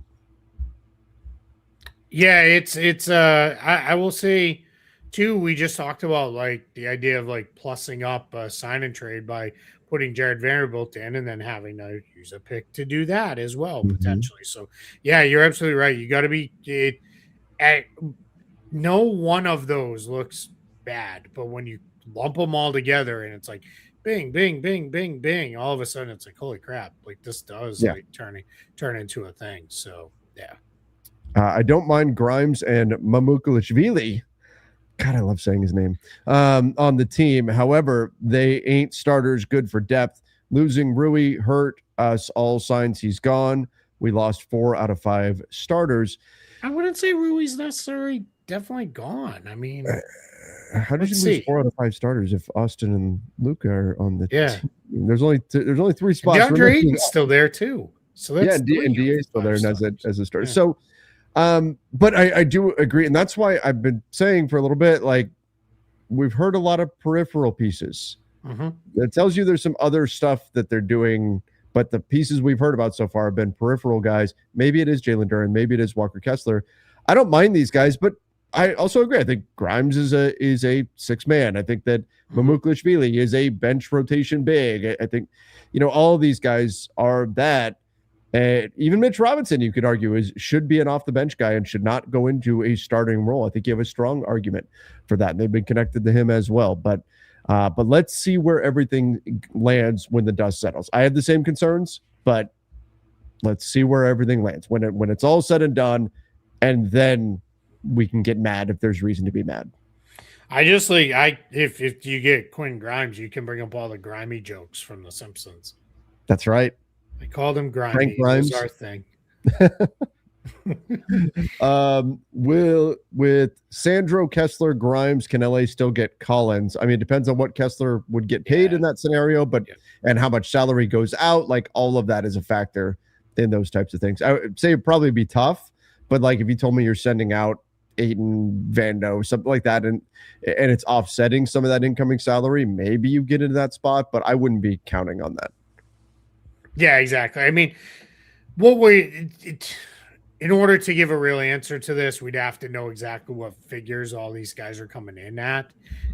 Yeah, it's I will say too, we just talked about like the idea of like plussing up a sign and trade by putting Jared Vanderbilt in and then having to use a pick to do that as well, potentially. So yeah, you're absolutely right. You got to be no one of those looks bad, but when you lump them all together and it's like bing, bing, bing, bing, bing, all of a sudden it's like, holy crap, like this does like turn into a thing. So yeah. I don't mind Grimes and Mamukelashvili. God, I love saying his name on the team. However, they ain't starters good for depth. Losing Rui hurt us all signs he's gone. We lost 4 out of 5 starters. I wouldn't say Rui's necessarily definitely gone. I mean, how did you lose 4 out of 5 starters if Austin and Luka are on the team? There's only 3 spots. DeAndre Ayton's still there too. So that's and DA's still there as a starter. Yeah. So but I do agree, and that's why I've been saying for a little bit, like we've heard a lot of peripheral pieces. It tells you there's some other stuff that they're doing, but the pieces we've heard about so far have been peripheral guys. Maybe it is Jalen Duren, maybe it is Walker Kessler. I don't mind these guys, but I also agree. I think Grimes is a 6-man. I think that Mamukelashvili is a bench rotation big. I think, all of these guys are that. Even Mitch Robinson, you could argue, should be an off-the-bench guy and should not go into a starting role. I think you have a strong argument for that. And they've been connected to him as well. But let's see where everything lands when the dust settles. I have the same concerns, but let's see where everything lands when it's all said and done, and then we can get mad if there's reason to be mad. I just if you get Quinn Grimes, you can bring up all the grimy jokes from The Simpsons. That's right. I called him grimy. Frank Grimes. It was our thing. With Sandro, Kessler, Grimes, can LA still get Collins? I mean, it depends on what Kessler would get paid in that scenario, but and how much salary goes out. Like all of that is a factor in those types of things. I would say it'd probably be tough, but like if you told me you're sending out Ayton, Vando, something like that, and it's offsetting some of that incoming salary, maybe you get into that spot, but I wouldn't be counting on that. Yeah, exactly. I mean, in order to give a real answer to this, we'd have to know exactly what figures all these guys are coming in at,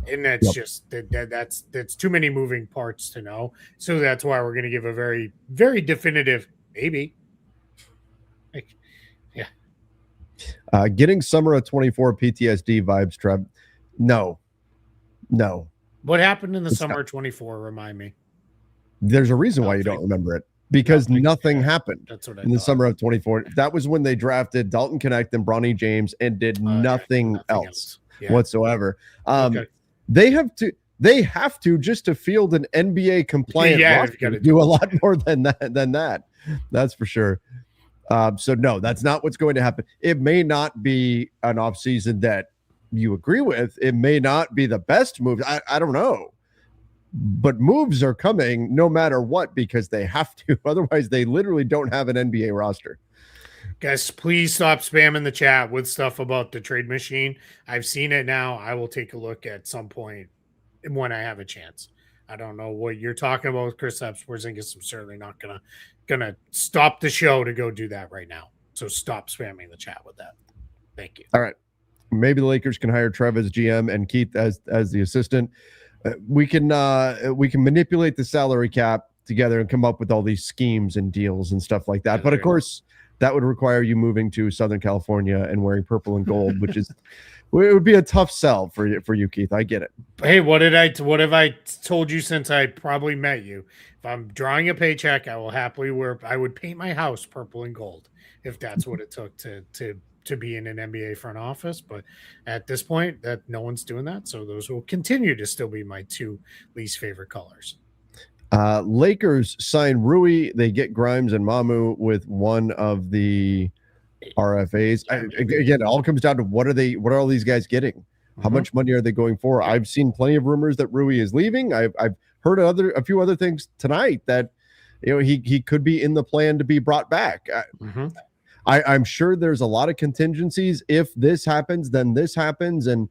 and that's just that's too many moving parts to know. So that's why we're going to give a very, very definitive maybe. Getting summer of 24 PTSD vibes, Trev. No. What happened in the summer of 24? Remind me. There's a reason why you don't remember it, because nothing happened in the summer of 24. That was when they drafted Dalton Connect and Bronny James and did nothing else whatsoever. They have to just to field an NBA compliant roster, do a lot more than that. That's for sure. So no, that's not what's going to happen. It may not be an offseason that you agree with. It may not be the best move. I don't know. But moves are coming no matter what, because they have to. Otherwise, they literally don't have an NBA roster. Guys, please stop spamming the chat with stuff about the trade machine. I've seen it now. I will take a look at some point when I have a chance. I don't know what you're talking about with Kristaps Porzingis. I'm certainly not gonna stop the show to go do that right now. So stop spamming the chat with that. Thank you. All right. Maybe the Lakers can hire Trev as GM and Keith as the assistant. We can manipulate the salary cap together and come up with all these schemes and deals and stuff like that. Yeah, but of course, that would require you moving to Southern California and wearing purple and gold, which is it would be a tough sell for you, Keith. I get it. Hey, what have I told you since I probably met you? If I'm drawing a paycheck, I will happily I would paint my house purple and gold if that's what it took to be in an NBA front office. But at this point, that no one's doing that. So those will continue to still be my two least favorite colors. Lakers sign Rui. They get Grimes and Mamu with one of the RFAs. Again, it all comes down to what are all these guys getting? How much money are they going for? I've seen plenty of rumors that Rui is leaving. I've heard a few other things tonight that he could be in the plan to be brought back. I'm sure there's a lot of contingencies. If this happens, then this happens, and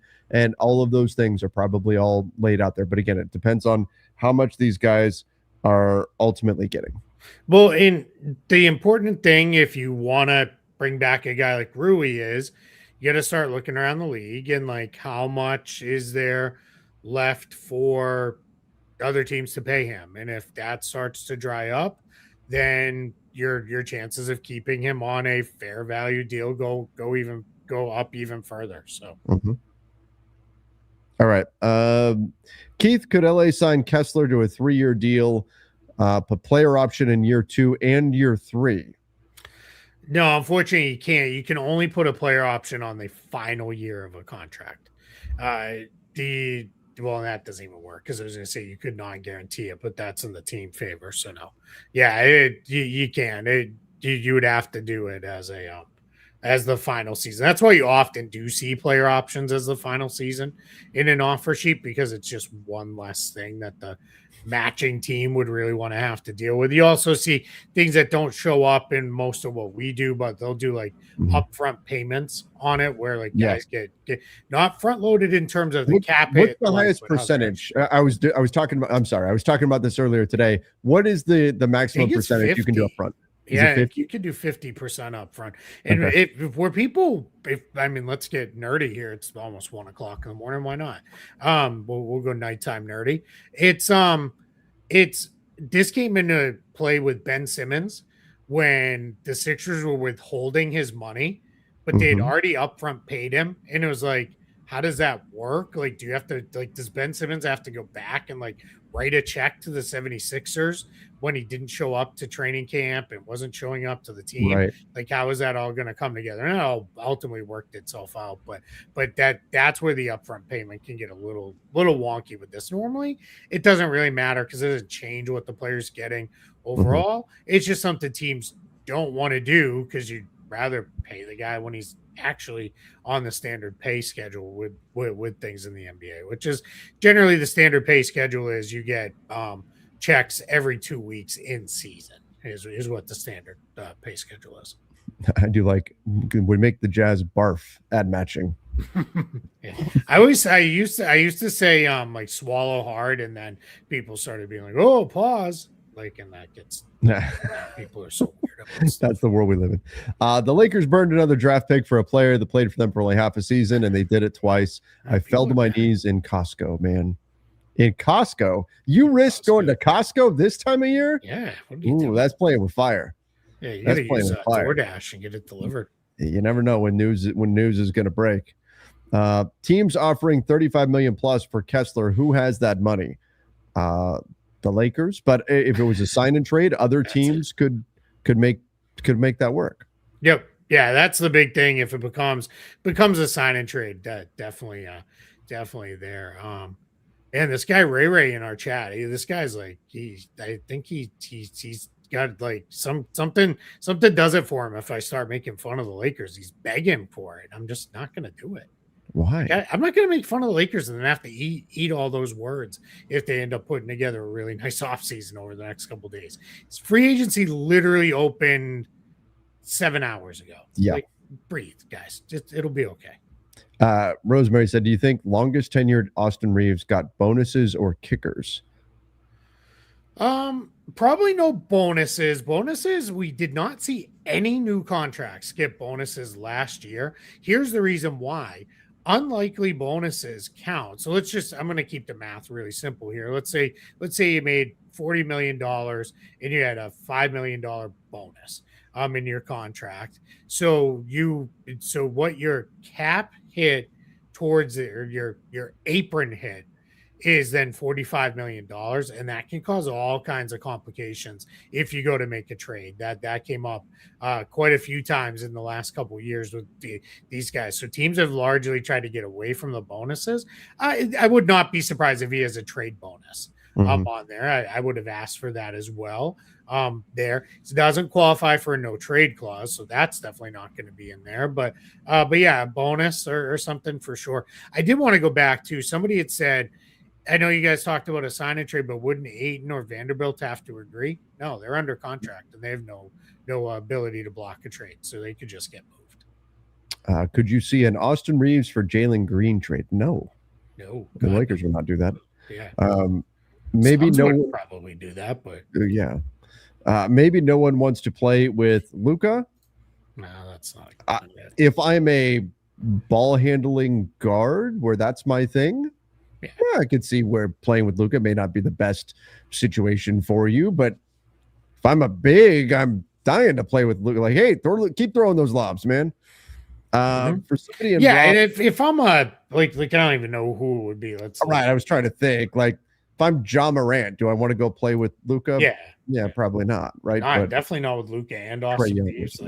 all of those things are probably all laid out there. But again, it depends on how much these guys are ultimately getting. Well, in the important thing, if you want to bring back a guy like Rui, is you got to start looking around the league and like how much is there left for other teams to pay him, and if that starts to dry up, then your chances of keeping him on a fair value deal go up even further. So. All right. Keith, could LA sign Kessler to a 3-year deal, put player option in year 2 and year 3? No, unfortunately, you can't. You can only put a player option on the final year of a contract. Well, that doesn't even work because I was going to say you could not guarantee it, but that's in the team favor. So no, yeah, you can. You would have to do it as the final season. That's why you often do see player options as the final season in an offer sheet, because it's just one less thing that the matching team would really want to have to deal with. You also see things that don't show up in most of what we do, but they'll do like upfront payments on it where like guys get not front loaded in terms of the cap. What's the highest percentage? I was talking about, I'm sorry, I was talking about this earlier today. What is the maximum percentage 50. You can do up front? Yeah, you could do 50% up front. And let's get nerdy here. It's almost 1:00 in the morning. Why not? We'll go nighttime nerdy. This came into play with Ben Simmons when the Sixers were withholding his money, but they had already upfront paid him. And it was like, how does that work? Like, do you have to, like, does Ben Simmons have to go back and like write a check to the 76ers when he didn't show up to training camp and wasn't showing up to the team? Right. Like, how is that all going to come together? And it ultimately worked itself out, but that's where the upfront payment can get a little wonky with this. Normally, it doesn't really matter because it doesn't change what the player's getting overall. It's just something teams don't want to do because you'd rather pay the guy when he's actually on the standard pay schedule with things in the NBA, which is generally the standard pay schedule is you get checks every 2 weeks in season is what the standard pay schedule is. I do like we make the Jazz barf at matching. Yeah. I used to say like swallow hard, and then people started being like, oh, pause. Like, and that gets people are so weird. That's the world we live in. The Lakers burned another draft pick for a player that played for them for only half a season, and they did it twice. I fell to my knees in Costco, man. In Costco, you risked going to Costco this time of year? Yeah. Ooh, that's playing with fire. Yeah, you got to use DoorDash and get it delivered. You never know when news is going to break. Teams offering $35 million plus for Kessler. Who has that money? the Lakers, but if it was a sign and trade, other teams could make that work. Yep. Yeah, that's the big thing. If it becomes a sign and trade, that definitely there. And this guy Ray in our chat, this guy's like I think he's got like something does it for him if I start making fun of the Lakers. He's begging for it. I'm just not going to do it. Why? I'm not going to make fun of the Lakers and then have to eat all those words if they end up putting together a really nice offseason over the next couple of days. It's free agency literally opened 7 hours ago. Yeah. Like, breathe, guys. It'll be okay. Rosemary said, do you think longest tenured Austin Reeves got bonuses or kickers? Probably no bonuses. We did not see any new contracts get bonuses last year. Here's the reason why. Unlikely bonuses count. So I'm going to keep the math really simple here. Let's say you made $40 million and you had a $5 million bonus in your contract. So what your cap hit towards it, or your apron hit, is then $45 million, and that can cause all kinds of complications if you go to make a trade. That came up quite a few times in the last couple of years with these guys. So teams have largely tried to get away from the bonuses. I would not be surprised if he has a trade bonus on there. I would have asked for that as well. There, it doesn't qualify for a no trade clause, so that's definitely not going to be in there. But yeah, a bonus or something for sure. I did want to go back to somebody had said, I know you guys talked about a sign and trade, but wouldn't Ayton or Vanderbilt have to agree? No, they're under contract and they have no ability to block a trade, so they could just get moved. Could you see an Austin Reeves for Jalen Green trade? No, the Lakers will not do that. Yeah, maybe Suns no would one probably do that, but yeah, maybe no one wants to play with Luka. No, that's not. If I'm a ball handling guard, where that's my thing. Yeah, I could see where playing with Luka may not be the best situation for you, but if I'm a big, I'm dying to play with Luka. Like, hey, keep throwing those lobs, man. For somebody in and if I'm a like I don't even know who it would be. Right, I was trying to think. Like, if I'm John Morant, do I want to go play with Luka? Yeah, probably not. Right, but definitely not with Luka and Austin Reeves.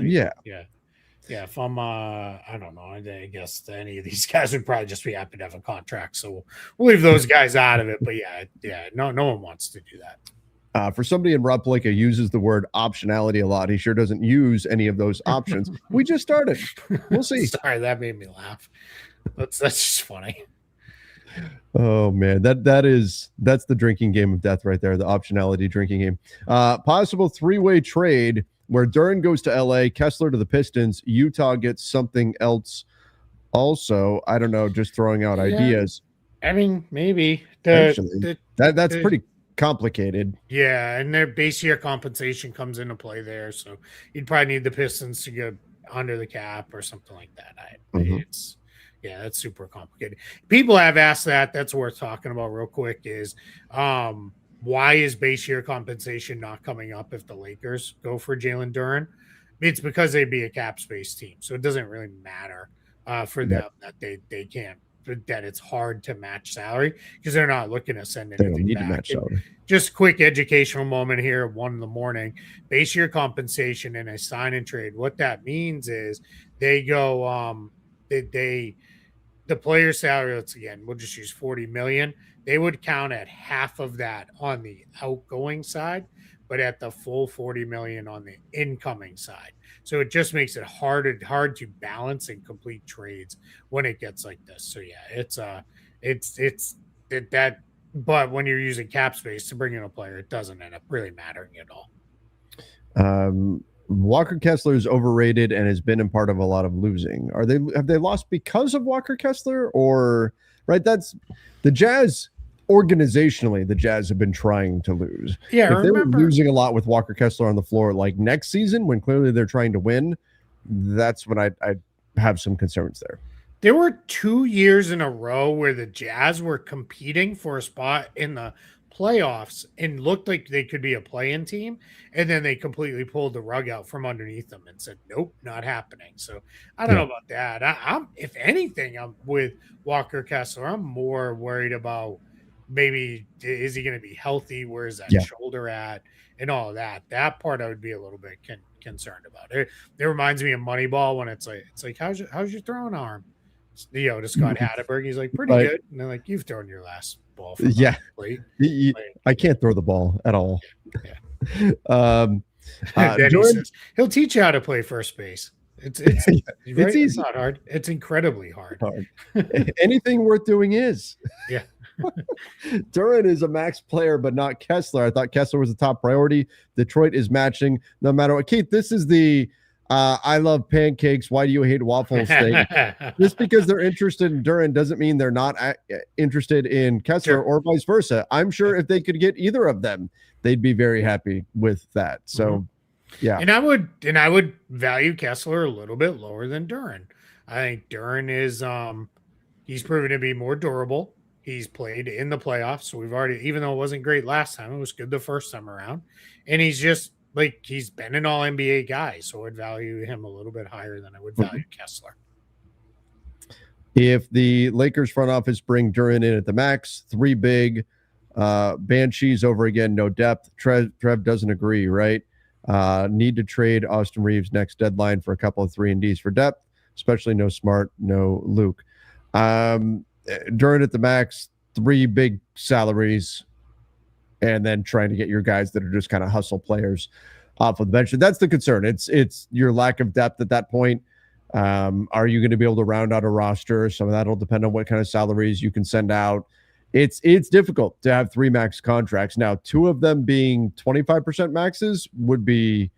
Yeah, if I'm, I don't know. I guess any of these guys would probably just be happy to have a contract. So we'll leave those guys out of it. But yeah, no one wants to do that. For somebody in Rob Palika uses the word optionality a lot. He sure doesn't use any of those options. We just started. We'll see. Sorry, that made me laugh. That's just funny. Oh man, that's the drinking game of death right there. The optionality drinking game. Possible 3-way trade where Duren goes to LA, Kessler to the Pistons, Utah gets something else. Also, I don't know, just throwing out ideas. I mean, maybe that's pretty complicated. Yeah, and their base year compensation comes into play there, so you'd probably need the Pistons to go under the cap or something like that. That's super complicated. People have asked that. That's worth talking about real quick. Is why is base year compensation not coming up if the Lakers go for Jalen Duren? It's because they'd be a cap space team, so it doesn't really matter for them that they can't. That it's hard to match salary because they're not looking to send anything. They don't need to match salary. Just quick educational moment here at 1 a.m. Base year compensation and a sign and trade. What that means is they go the player's salary. We'll just use $40 million. They would count at half of that on the outgoing side, but at the full $40 million on the incoming side. So it just makes it hard to balance and complete trades when it gets like this. So yeah, it's that. But when you're using cap space to bring in a player, it doesn't end up really mattering at all. Walker Kessler is overrated and has been a part of a lot of losing. Have they lost because of Walker Kessler, or right? That's the Jazz. Organizationally, the Jazz have been trying to lose. Yeah, if they were losing a lot with Walker Kessler on the floor, like next season, when clearly they're trying to win, that's when I have some concerns there. There were 2 years in a row where the Jazz were competing for a spot in the playoffs and looked like they could be a play-in team, and then they completely pulled the rug out from underneath them and said, nope, not happening. So I don't know about that. I'm if anything, I'm with Walker Kessler. I'm more worried about maybe is he going to be healthy? Where's that Yeah. shoulder at? And all of that. That part I would be a little bit concerned about. It reminds me of Moneyball when it's like how's your throwing arm? To Scott Hatterberg, he's like pretty Right. good, and they're like you've thrown your last ball from Yeah. the plate. I can't throw the ball at all. Yeah. Then he says he'll teach you how to play first base. It's right? It's easy. It's not hard. It's incredibly hard. Anything worth doing is. Yeah. Duren is a max player, but not Kessler. I thought Kessler was the top priority. Detroit is matching no matter what. Keith, this is the I love pancakes. Why do you hate waffles thing? Just because they're interested in Duren doesn't mean they're not interested in Kessler or vice versa. I'm sure if they could get either of them, they'd be very happy with that. So, yeah. And I would value Kessler a little bit lower than Duren. I think Duren is he's proven to be more durable. He's played in the playoffs. So we've already, even though it wasn't great last time, it was good the first time around. And he's just like, he's been an all NBA guy. So I'd value him a little bit higher than I would value Kessler. If the Lakers front office bring Duren in at the max, 3 big, Banshees over again, no depth. Trev doesn't agree, right? Need to trade Austin Reeves next deadline for a couple of 3-and-Ds for depth, especially no Smart, no Luke. Duren at the max, 3 big salaries, and then trying to get your guys that are just kind of hustle players off of the bench. That's the concern. It's your lack of depth at that point. Are you going to be able to round out a roster? Some of that will depend on what kind of salaries you can send out. It's difficult to have 3 max contracts. Now, 2 of them being 25% maxes would be,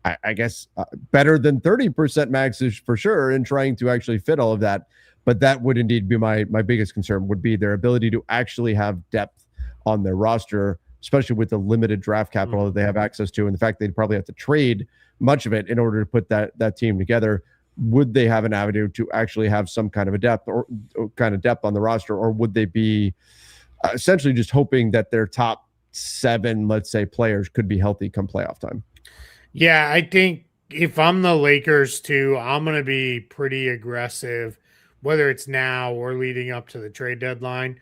I guess, better than 30% maxes for sure in trying to actually fit all of that. But that would indeed be my biggest concern, would be their ability to actually have depth on their roster, especially with the limited draft capital that they have access to, and the fact they'd probably have to trade much of it in order to put that team together. Would they have an avenue to actually have some kind of a depth or kind of depth on the roster, or would they be essentially just hoping that their top 7, let's say, players could be healthy come playoff time? Yeah, I think if I'm the Lakers too, I'm going to be pretty aggressive, whether it's now or leading up to the trade deadline,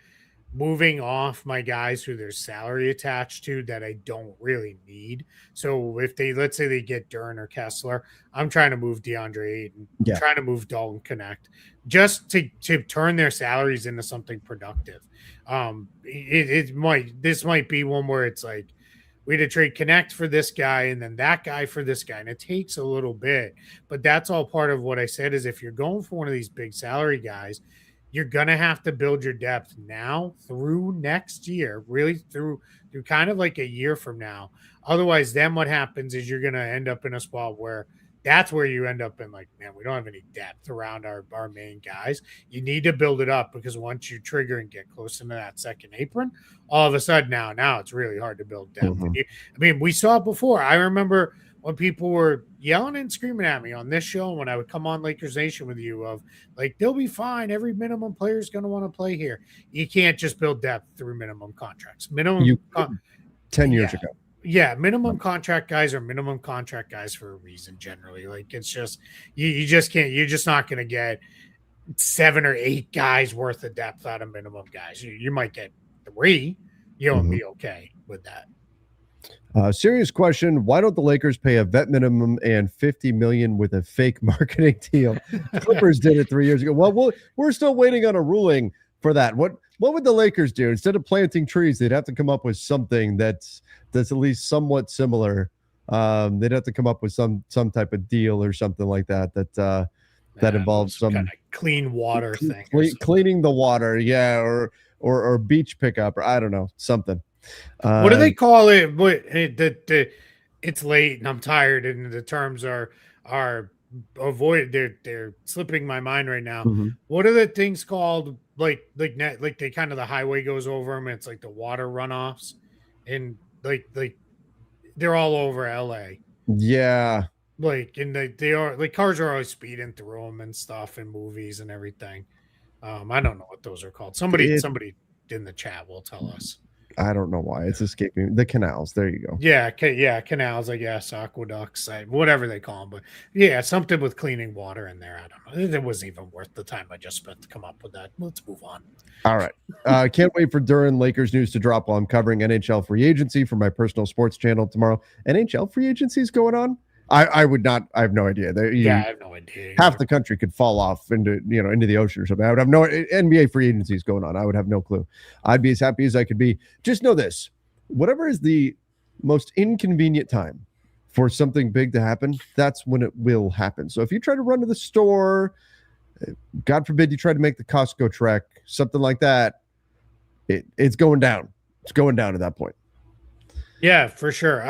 moving off my guys who there's salary attached to that I don't really need. So if let's say they get Duren or Kessler, I'm trying to move DeAndre Ayton, trying to move Dalton Connect, just to turn their salaries into something productive. This might be one where it's like, we had to trade Connect for this guy and then that guy for this guy. And it takes a little bit, but that's all part of what I said is if you're going for one of these big salary guys, you're going to have to build your depth now through next year, really through kind of like a year from now. Otherwise, then what happens is you're going to end up in a spot where that's where you end up in like, man, we don't have any depth around our main guys. You need to build it up because once you trigger and get close into that second apron, all of a sudden now it's really hard to build depth. We saw it before. I remember when people were yelling and screaming at me on this show when I would come on Lakers Nation with you of like, they'll be fine. Every minimum player is going to want to play here. You can't just build depth through minimum contracts. 10 years ago. Yeah, minimum contract guys are minimum contract guys for a reason generally. Like it's just you just can't, you're just not going to get 7 or 8 guys worth of depth out of minimum guys. You might get 3, you'll be okay with that. Serious question. Why don't the Lakers pay a vet minimum and $50 million with a fake marketing deal? Clippers did it 3 years ago. Well, we're still waiting on a ruling for that. What would the Lakers do? Instead of planting trees, they'd have to come up with something that's at least somewhat similar. They'd have to come up with some type of deal or something like that that involves some kind of clean water thing. Cleaning the water, yeah, or beach pickup, or I don't know, something. What do they call it? It's late and I'm tired, and the terms are avoided. They're slipping my mind right now. What are the things called? Like they kind of the highway goes over them. It's like the water runoffs, and like they're all over LA. Yeah. And they are like cars are always speeding through them and stuff in movies and everything. I don't know what those are called. Somebody in the chat will tell us. I don't know why it's escaping the canals. There you go. Yeah, canals, I guess, aqueducts, whatever they call them. But yeah, something with cleaning water in there. I don't know. It wasn't even worth the time I just spent to come up with that. Let's move on. All right. Can't wait for Duren Lakers news to drop while I'm covering NHL free agency for my personal sports channel tomorrow. NHL free agency is going on. I would not. I have no idea. I have no idea. Half the country could fall off into the ocean or something. I would have no NBA free agency is going on. I would have no clue. I'd be as happy as I could be. Just know this: whatever is the most inconvenient time for something big to happen, that's when it will happen. So if you try to run to the store, God forbid you try to make the Costco trek, something like that, it's going down. It's going down at that point. Yeah, for sure.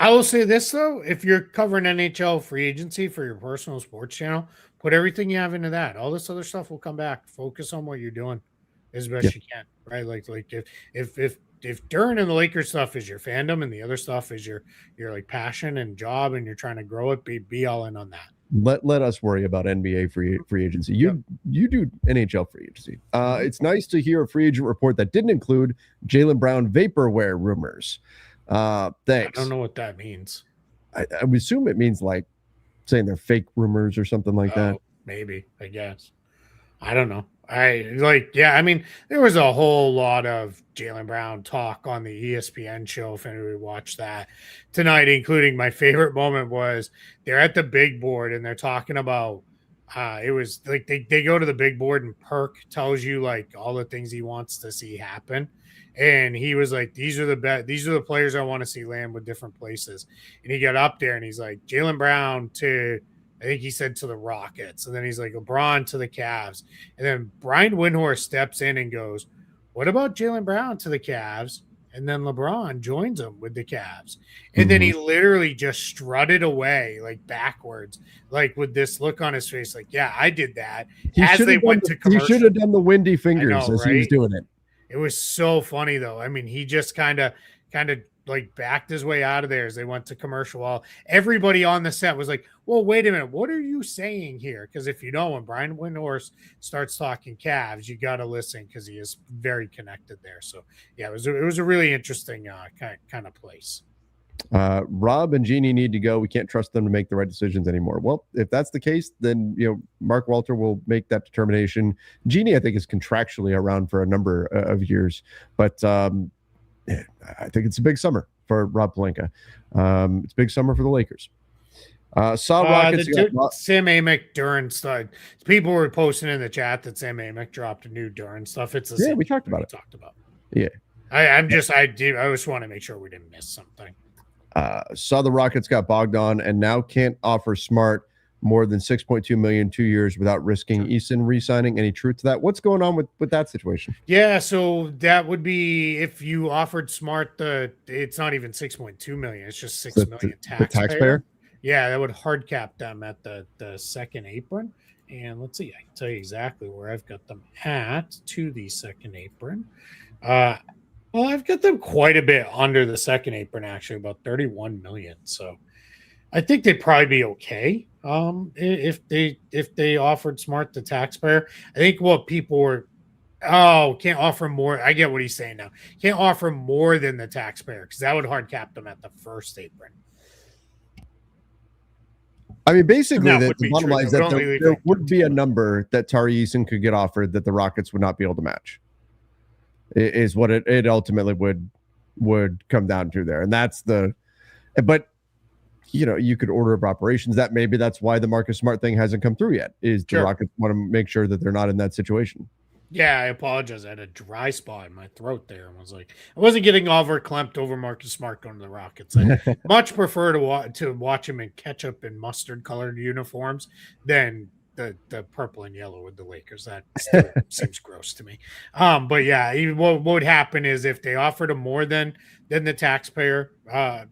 I will say this though: if you're covering NHL free agency for your personal sports channel, put everything you have into that. All this other stuff will come back. Focus on what you're doing as best you can, right? Like if Duren and the Lakers stuff is your fandom and the other stuff is your like passion and job and you're trying to grow it, be all in on that. Let us worry about NBA free agency. You do NHL free agency. It's nice to hear a free agent report that didn't include Jalen Brown vaporware rumors. Thanks. I don't know what that means. I would assume it means like saying they're fake rumors or something like that. Maybe, I guess. I don't know. I mean, there was a whole lot of Jalen Brown talk on the ESPN show. If anybody watched that tonight, including my favorite moment was they're at the big board and they're talking about it was like they go to the big board and Perk tells you like all the things he wants to see happen. And he was like, these are the players I want to see land with different places. And he got up there and he's like, Jalen Brown to, I think he said to the Rockets. And then he's like, LeBron to the Cavs. And then Brian Windhorst steps in and goes, what about Jalen Brown to the Cavs? And then LeBron joins him with the Cavs. And then he literally just strutted away, like backwards, like with this look on his face, like, yeah, I did that. He should have done the windy fingers as he was doing it. It was so funny though. I mean, he just kind of like backed his way out of there as they went to commercial. Well, everybody on the set was like, well, wait a minute. What are you saying here? Because if you know, when Brian Windhorst starts talking Cavs, you got to listen because he is very connected there. So yeah, it was a really interesting kind of place. Rob and Jeannie need to go. We can't trust them to make the right decisions anymore. Well, if that's the case, then Mark Walter will make that determination. Jeannie, I think, is contractually around for a number of years, but I think it's a big summer for Rob Pelinka. It's a big summer for the Lakers. Rockets. Sam Amick Duren stuff. People were posting in the chat that Sam Amick dropped a new Duren stuff. It's the same we talked about it. Yeah, I just want to make sure we didn't miss something. Saw the Rockets got Bogdan and now can't offer Smart more than $6.2 million 2 years without risking Eason re-signing. Any truth to that? What's going on with that situation? Yeah, so that would be if you offered Smart it's not even $6.2 million, it's just $6 million taxpayer. Yeah, that would hard cap them at the second apron. And let's see, I can tell you exactly where I've got them at to the second apron. Well, I've got them quite a bit under the second apron, actually, about $31 million. So I think they'd probably be okay if they offered Smart the taxpayer. I think what people were, can't offer more. I get what he's saying now. Can't offer more than the taxpayer because that would hard cap them at the first apron. I mean, basically, the bottom line is that there would be a number that Tari Eason could get offered that the Rockets would not be able to match. Is what it ultimately would come down to there. And that's but you could order up operations. Maybe that's why the Marcus Smart thing hasn't come through yet, is the Rockets want to make sure that they're not in that situation. Yeah, I apologize. I had a dry spot in my throat there and was like, I wasn't getting overclamped over Marcus Smart going to the Rockets. I much prefer to watch him in ketchup and mustard colored uniforms than the purple and yellow with the Lakers. That seems gross to me. But yeah, what would happen is if they offered him more than the taxpayer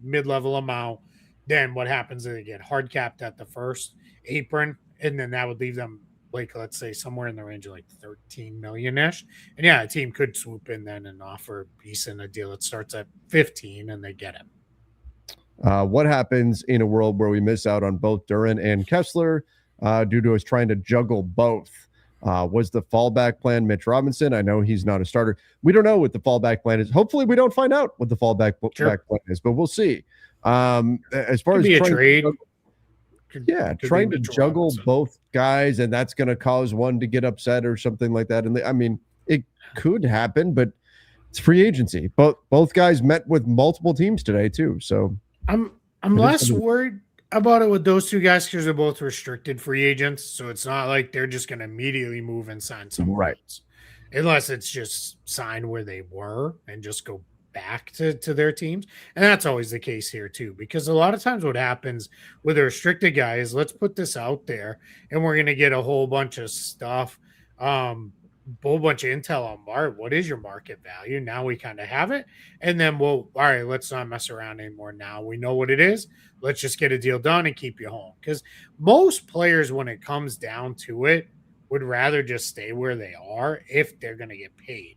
mid-level amount, then what happens is they get hard capped at the first apron, and then that would leave them like, let's say, somewhere in the range of like 13 million-ish. And yeah, a team could swoop in then and offer Eason a deal that starts at 15 and they get him. What happens in a world where we miss out on both Duren and Kessler due to us trying to juggle both? Was the fallback plan Mitch Robinson? I know he's not a starter. We don't know what the fallback plan is. Hopefully, we don't find out what the fallback back plan is, but we'll see. As far Could as be a trade. Trying to juggle both guys, and that's going to cause one to get upset or something like that. And I mean, it could happen, but it's free agency. Both guys met with multiple teams today too. So I'm less worried about it with those two guys because they're both restricted free agents. So it's not like they're just going to immediately move and sign somewhere else, unless it's just signed where they were and just go back to their teams. And that's always the case here too, because a lot of times what happens with a restricted guy is, let's put this out there and we're going to get a whole bunch of stuff, whole bunch of intel on what is your market value. Now we kind of have it, and then all right, let's not mess around anymore. Now we know what it is. Let's just get a deal done and keep you home. Because most players, when it comes down to it, would rather just stay where they are if they're going to get paid.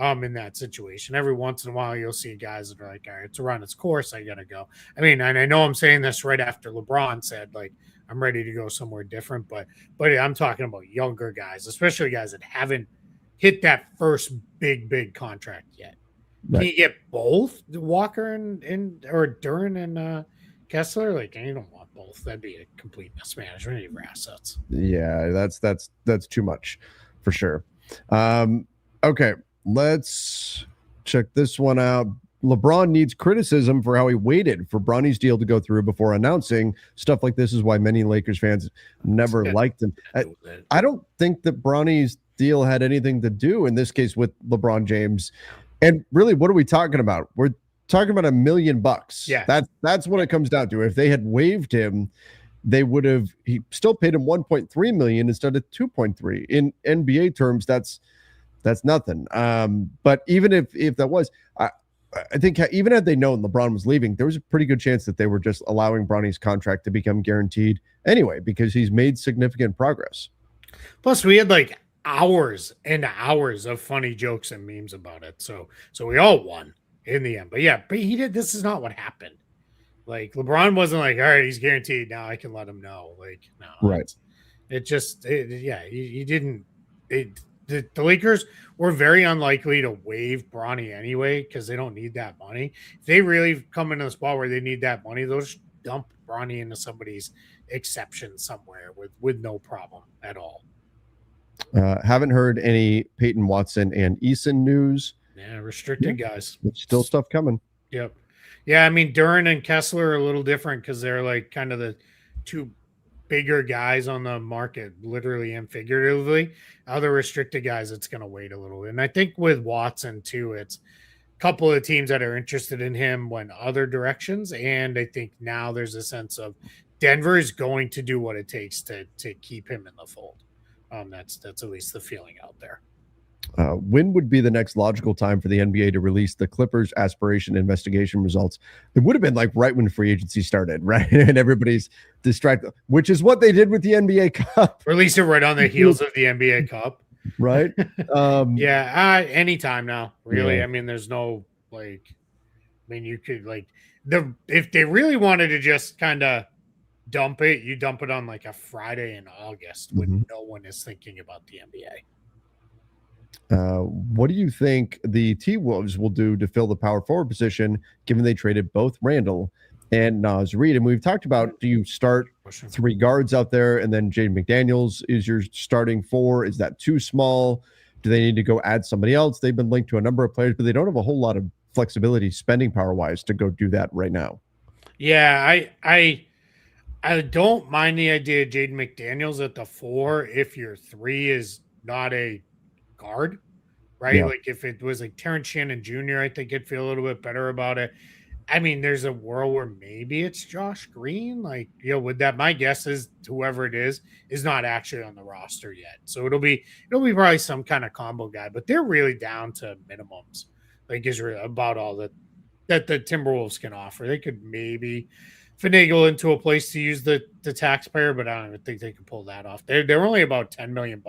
In that situation, every once in a while, you'll see guys that are like, all right, to run its course, I got to go. I mean, and I know I'm saying this right after LeBron said, like, I'm ready to go somewhere different, but I'm talking about younger guys, especially guys that haven't hit that first big contract yet. Right. Can you get both Walker and or Duren and Kessler? Like, you don't want both. That'd be a complete mismanagement of your assets. Yeah, that's too much for sure. Okay. Let's check this one out. LeBron needs criticism for how he waited for Bronny's deal to go through before announcing. Stuff like this is why many Lakers fans never liked him. I don't think that Bronny's deal had anything to do in this case with LeBron James. And really, what are we talking about? We're talking about $1 million. Yeah, that's what it comes down to. If they had waived him, they would have. He still paid him 1.3 million instead of 2.3. In NBA terms, that's nothing. But even if that was, I think even had they known LeBron was leaving, there was a pretty good chance that they were just allowing Bronny's contract to become guaranteed anyway, because he's made significant progress. Plus, we had like hours and hours of funny jokes and memes about it. So we all won in the end. But yeah, but he did. This is not what happened. Like, LeBron wasn't like, all right, he's guaranteed. Now I can let him know. Like, no, right. He didn't. The Lakers were very unlikely to waive Bronny anyway, because they don't need that money. If they really come into a spot where they need that money, they'll just dump Bronny into somebody's exception somewhere with no problem at all. Haven't heard any Peyton Watson and Eason news. Yeah, restricted guys. There's still stuff coming. Yep. Yeah, I mean, Duren and Kessler are a little different because they're like kind of the two bigger guys on the market, literally and figuratively. Other restricted guys, it's going to wait a little. And I think with Watson too, it's a couple of teams that are interested in him went other directions. And I think now there's a sense of Denver is going to do what it takes to keep him in the fold. That's at least the feeling out there. When would be the next logical time for the NBA to release the Clippers aspiration investigation results? It would have been like right when free agency started, right? And everybody's distracted, which is what they did with the NBA Cup. Release it right on the heels of the NBA Cup. Right? Yeah, anytime now, really. Yeah. I mean, there's no, like, I mean, you could, like, if they really wanted to just kind of dump it, you dump it on like a Friday in August when no one is thinking about the NBA. What do you think the T-Wolves will do to fill the power forward position, given they traded both Randall and Naz Reid? And we've talked about, do you start 3 guards out there and then Jaden McDaniels is your starting 4? Is that too small? Do they need to go add somebody else? They've been linked to a number of players, but they don't have a whole lot of flexibility spending power-wise to go do that right now. Yeah, I don't mind the idea of Jaden McDaniels at the 4 if your 3 is not a guard, right? Yeah. Like if it was like Terrence Shannon Jr., I think I'd feel a little bit better about it. I mean, there's a world where maybe it's Josh Green. Like, you know, with that, my guess is whoever it is not actually on the roster yet. So it'll be probably some kind of combo guy, but they're really down to minimums. Like, is really about all that the Timberwolves can offer. They could maybe finagle into a place to use the taxpayer, but I don't even think they can pull that off. They're only about $10 million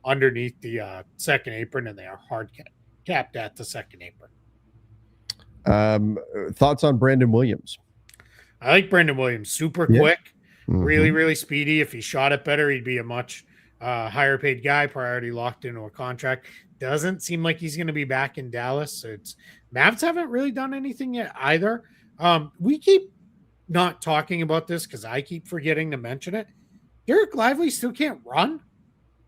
underneath the second apron, and they are hard capped at the second apron. Thoughts on Brandon Williams? I like Brandon Williams. Super quick, really, really speedy. If he shot it better, he'd be a much higher paid guy, priority locked into a contract. Doesn't seem like he's going to be back in Dallas. It's Mavs haven't really done anything yet either. We keep not talking about this because I keep forgetting to mention it. Derek Lively still can't run.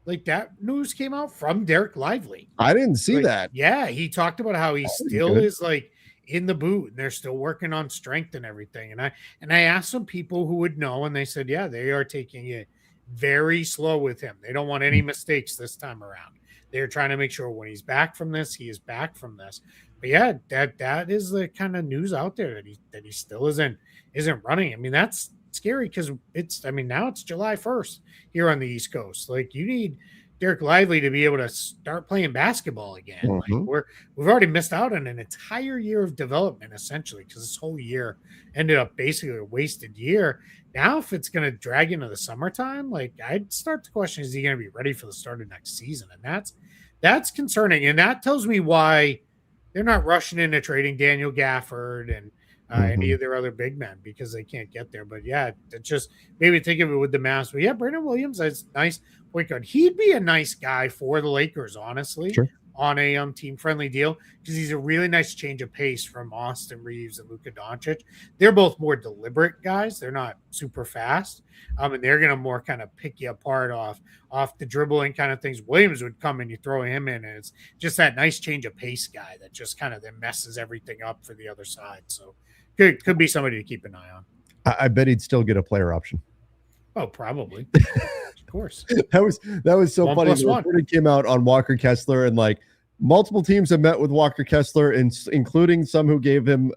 Like that news came out from Derek Lively. I didn't see like, that. Yeah, he talked about how he still is like in the boot and they're still working on strength and everything. And I asked some people who would know, and they said, yeah, they are taking it very slow with him. They don't want any mistakes this time around. They're trying to make sure when he's back from this, he is back from this. But yeah, that is the kind of news out there that he still isn't running. I mean, that's scary because now it's July 1st here on the East Coast. Like you need Derek Lively to be able to start playing basketball again. Mm-hmm. Like we've already missed out on an entire year of development essentially because this whole year ended up basically a wasted year. Now, if it's going to drag into the summertime, like I'd start to question, is he going to be ready for the start of next season? And that's concerning. And that tells me why they're not rushing into trading Daniel Gafford and any of their other big men because they can't get there. But yeah, it's just maybe think of it with the Mavs. But yeah, Brandon Williams, that's nice point guard. He'd be a nice guy for the Lakers, honestly, on a team-friendly deal because he's a really nice change of pace from Austin Reeves and Luka Doncic. They're both more deliberate guys. They're not super fast, and they're going to more kind of pick you apart off the dribbling kind of things. Williams would come and you throw him in, and it's just that nice change of pace guy that just kind of then messes everything up for the other side. So could be somebody to keep an eye on. I bet he'd still get a player option. Oh, probably. Of course. That was so funny. The reporting came out on Walker Kessler, and like multiple teams have met with Walker Kessler, including some who gave him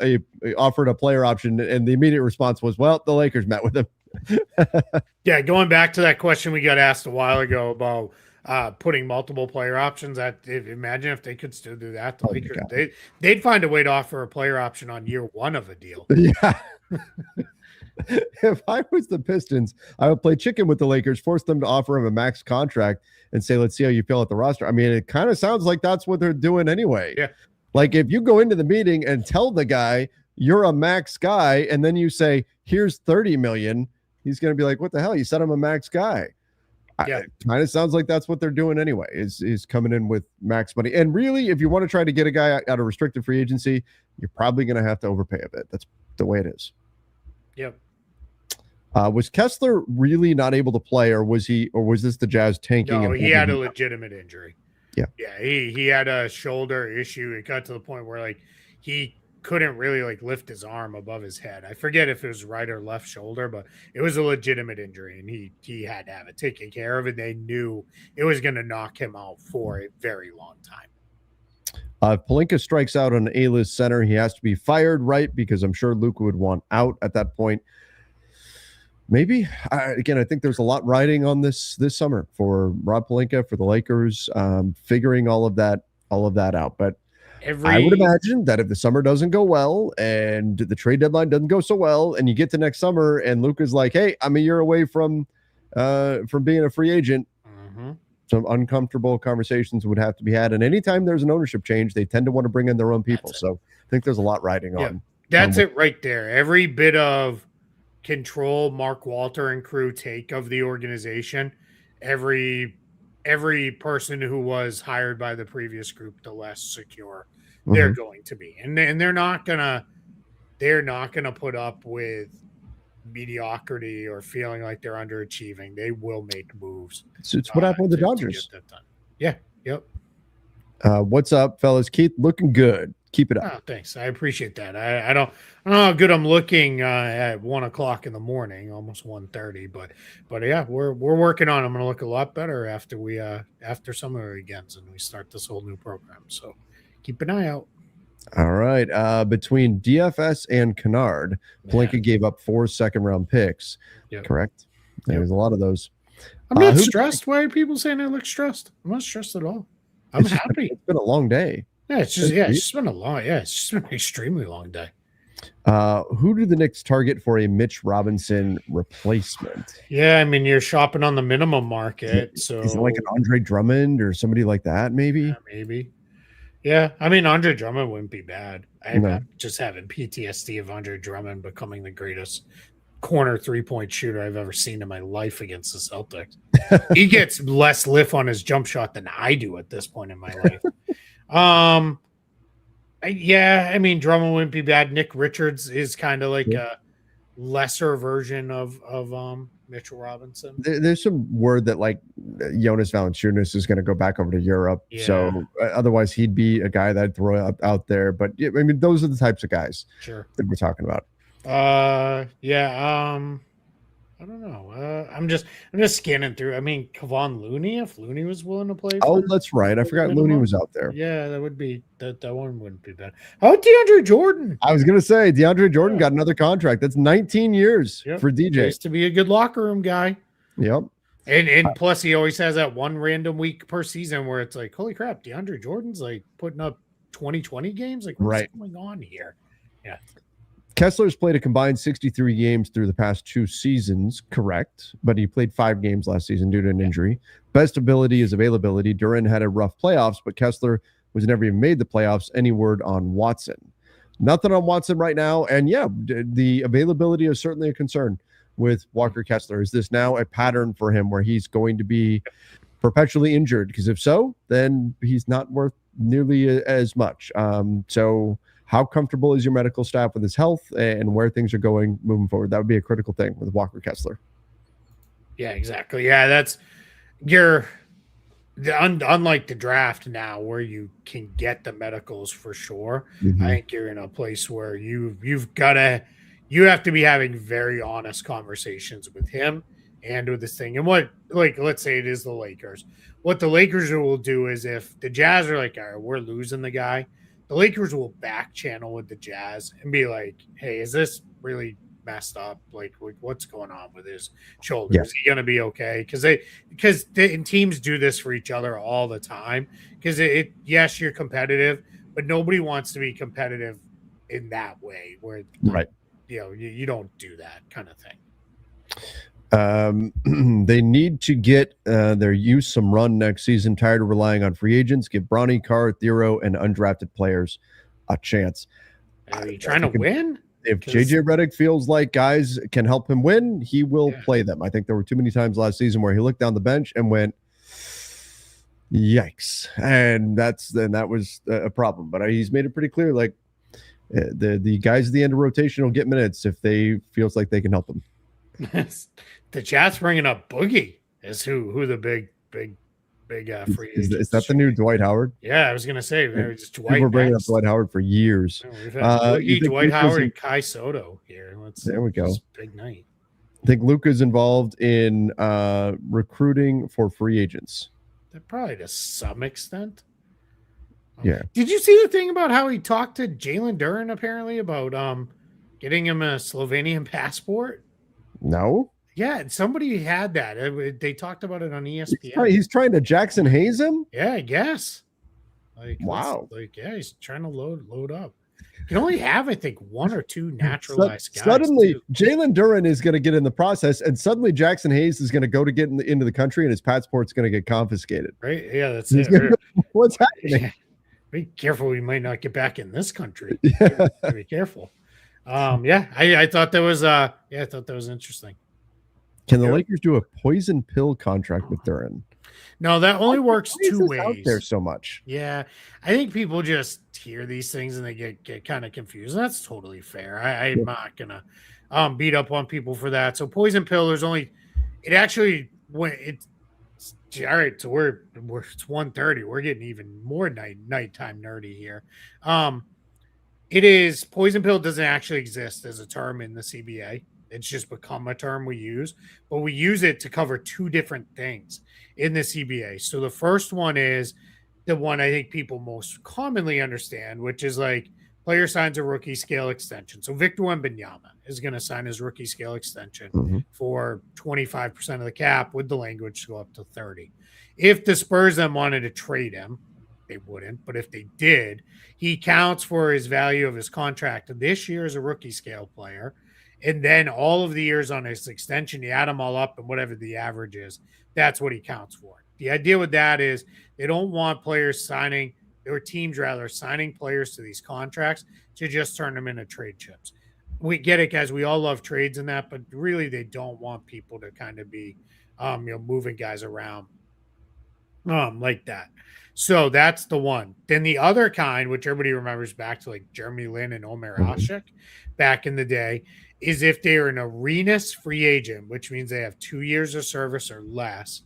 offered a player option, and the immediate response was, "Well, the Lakers met with him." Yeah, going back to that question we got asked a while ago about putting multiple player options. Imagine if they could still do that. The Lakers, they'd find a way to offer a player option on year one of a deal. Yeah. If I was the Pistons, I would play chicken with the Lakers, force them to offer him a max contract and say, let's see how you feel at the roster. I mean, it kind of sounds like that's what they're doing anyway. Yeah. Like if you go into the meeting and tell the guy you're a max guy, and then you say, here's 30 million, he's going to be like, what the hell? You said I'm a max guy. Yeah. It kind of sounds like that's what they're doing anyway, is coming in with max money. And really, if you want to try to get a guy out of restricted free agency, you're probably going to have to overpay a bit. That's the way it is. Yep. Was Kessler really not able to play, or was this the Jazz tanking? No, he had a legitimate injury. Yeah. Yeah. He had a shoulder issue. It got to the point where like he couldn't really like lift his arm above his head. I forget if it was right or left shoulder, but it was a legitimate injury and he had to have it taken care of. And they knew it was going to knock him out for a very long time. If Pelinka strikes out on an A-list center, he has to be fired, right? Because I'm sure Luka would want out at that point. Maybe. Again, I think there's a lot riding on this summer for Rob Pelinka, for the Lakers, figuring all of that out. But I would imagine that if the summer doesn't go well and the trade deadline doesn't go so well, and you get to next summer and Luka's like, hey, I'm a year away from being a free agent, some uncomfortable conversations would have to be had. And anytime there's an ownership change, they tend to want to bring in their own people. So I think there's a lot riding on. That's it right there. Every bit of control Mark Walter and crew take of the organization, every person who was hired by the previous group, the less secure they're going to be. And they're not gonna put up with mediocrity or feeling like they're underachieving. They will make moves. It's what happened with the Dodgers. Yeah. Yep. What's up, fellas? Keith, looking good. Keep it up. Oh, thanks. I appreciate that. I don't know how good I'm looking at 1:00 in the morning, almost 1:30, but yeah, we're working on it. I'm going to look a lot better after summer begins and we start this whole new program. So keep an eye out. All right. Between DFS and Kennard, Pelinka gave up 4 second-round picks. Yep. Correct. There's a lot of those. I'm not stressed. Why are people saying I look stressed? I'm not stressed at all. I'm happy. It's been a long day. Yeah, it's just been an extremely long day. Who do the Knicks target for a Mitch Robinson replacement? Yeah, I mean, you're shopping on the minimum market. So is it like an Andre Drummond or somebody like that, maybe? Yeah, maybe. Yeah, I mean, Andre Drummond wouldn't be bad. I'm just having PTSD of Andre Drummond becoming the greatest corner 3-point shooter I've ever seen in my life against the Celtics. He gets less lift on his jump shot than I do at this point in my life. I mean, Drummond wouldn't be bad. Nick Richards is kind of like a lesser version of Mitchell Robinson. There's some word that like Jonas Valanciunas is going to go back over to Europe. Yeah. So otherwise he'd be a guy that I'd throw out there. But I mean, those are the types of guys that we're talking about. I don't know. I'm just scanning through. I mean, Kevon Looney, if Looney was willing to play. Oh, that's right. I forgot Looney was out there. Yeah, that would be that one wouldn't be bad. How about DeAndre Jordan? I was gonna say DeAndre Jordan got another contract. That's 19 years for DJ. Used to be a good locker room guy. Yep. And plus he always has that one random week per season where it's like, holy crap, DeAndre Jordan's like putting up 2020 games. Like, what's going on here? Yeah. Kessler's played a combined 63 games through the past 2 seasons, correct, but he played 5 games last season due to an injury. Best ability is availability. Duren had a rough playoffs, but Kessler was never even made the playoffs. Any word on Watson? Nothing on Watson right now, and the availability is certainly a concern with Walker Kessler. Is this now a pattern for him where he's going to be perpetually injured? Because if so, then he's not worth nearly as much. So how comfortable is your medical staff with his health and where things are going moving forward? That would be a critical thing with Walker Kessler. Yeah, exactly. Yeah, that's unlike the draft now where you can get the medicals for sure. I think you're in a place where you have to be having very honest conversations with him and with this thing. And let's say it is the Lakers. What the Lakers will do is if the Jazz are like, all right, we're losing the guy, the Lakers will back channel with the Jazz and be like, hey, is this really messed up? Like what's going on with his shoulder? Is he going to be okay? Because teams do this for each other all the time. Because yes, you're competitive, but nobody wants to be competitive in that way where you don't do that kind of thing. They need to get their use some run next season. Tired of relying on free agents. Give Bronny, Carr, Thero, and undrafted players a chance. Are you trying to win? If JJ Redick feels like guys can help him win, he will play them. I think there were too many times last season where he looked down the bench and went, "Yikes!" And that was a problem. But he's made it pretty clear, like the guys at the end of rotation will get minutes if they feels like they can help them. The chat's bringing up Boogie as who the big free agent is that the new Dwight Howard? Yeah, I was gonna say just Dwight. People were bringing up Dwight Howard for years. We've had Boogie, Dwight Howard, and Kai Soto here. There we go. Big night. I think Luka's involved in recruiting for free agents. Probably to some extent. Yeah. Did you see the thing about how he talked to Jalen Duren apparently about getting him a Slovenian passport? No. Yeah, somebody had that. They talked about it on ESPN. He's trying to Jackson Hayes him? Yeah, I guess. Wow. He's trying to load up. You can only have, I think, 1 or 2 naturalized guys. Suddenly, Jalen Duren is going to get in the process, and suddenly Jackson Hayes is going to go to get into the country, and his passport's going to get confiscated. Right? Yeah, that's it. What's happening? Yeah. Be careful. We might not get back in this country. Yeah. Be careful. I thought that was I thought that was interesting. Can the Lakers do a poison pill contract with Duren? No, that only works 2 ways. Out there so much. Yeah, I think people just hear these things and they get kind of confused. And that's totally fair. I'm not gonna beat up on people for that. So poison pill, there's only it's all right. So it's 1:30. We're getting even more nighttime nerdy here. It is poison pill doesn't actually exist as a term in the CBA. It's just become a term we use, but we use it to cover 2 different things in the CBA. So the first one is the one I think people most commonly understand, which is like player signs a rookie scale extension. So Victor Wembanyama is going to sign his rookie scale extension for 25% of the cap with the language to go up to 30. If the Spurs then wanted to trade him, they wouldn't, but if they did, he counts for his value of his contract this year as a rookie scale player. And then all of the years on his extension, you add them all up and whatever the average is, that's what he counts for. The idea with that is they don't want players signing, or teams rather, signing players to these contracts to just turn them into trade chips. we get it, guys. We all love trades and that, but really they don't want people to kind of be, moving guys around like that. So that's the one. Then the other kind, which everybody remembers back to like Jeremy Lin and Omer Ashik back in the day, is if they're an arenas free agent, which means they have 2 years of service or less,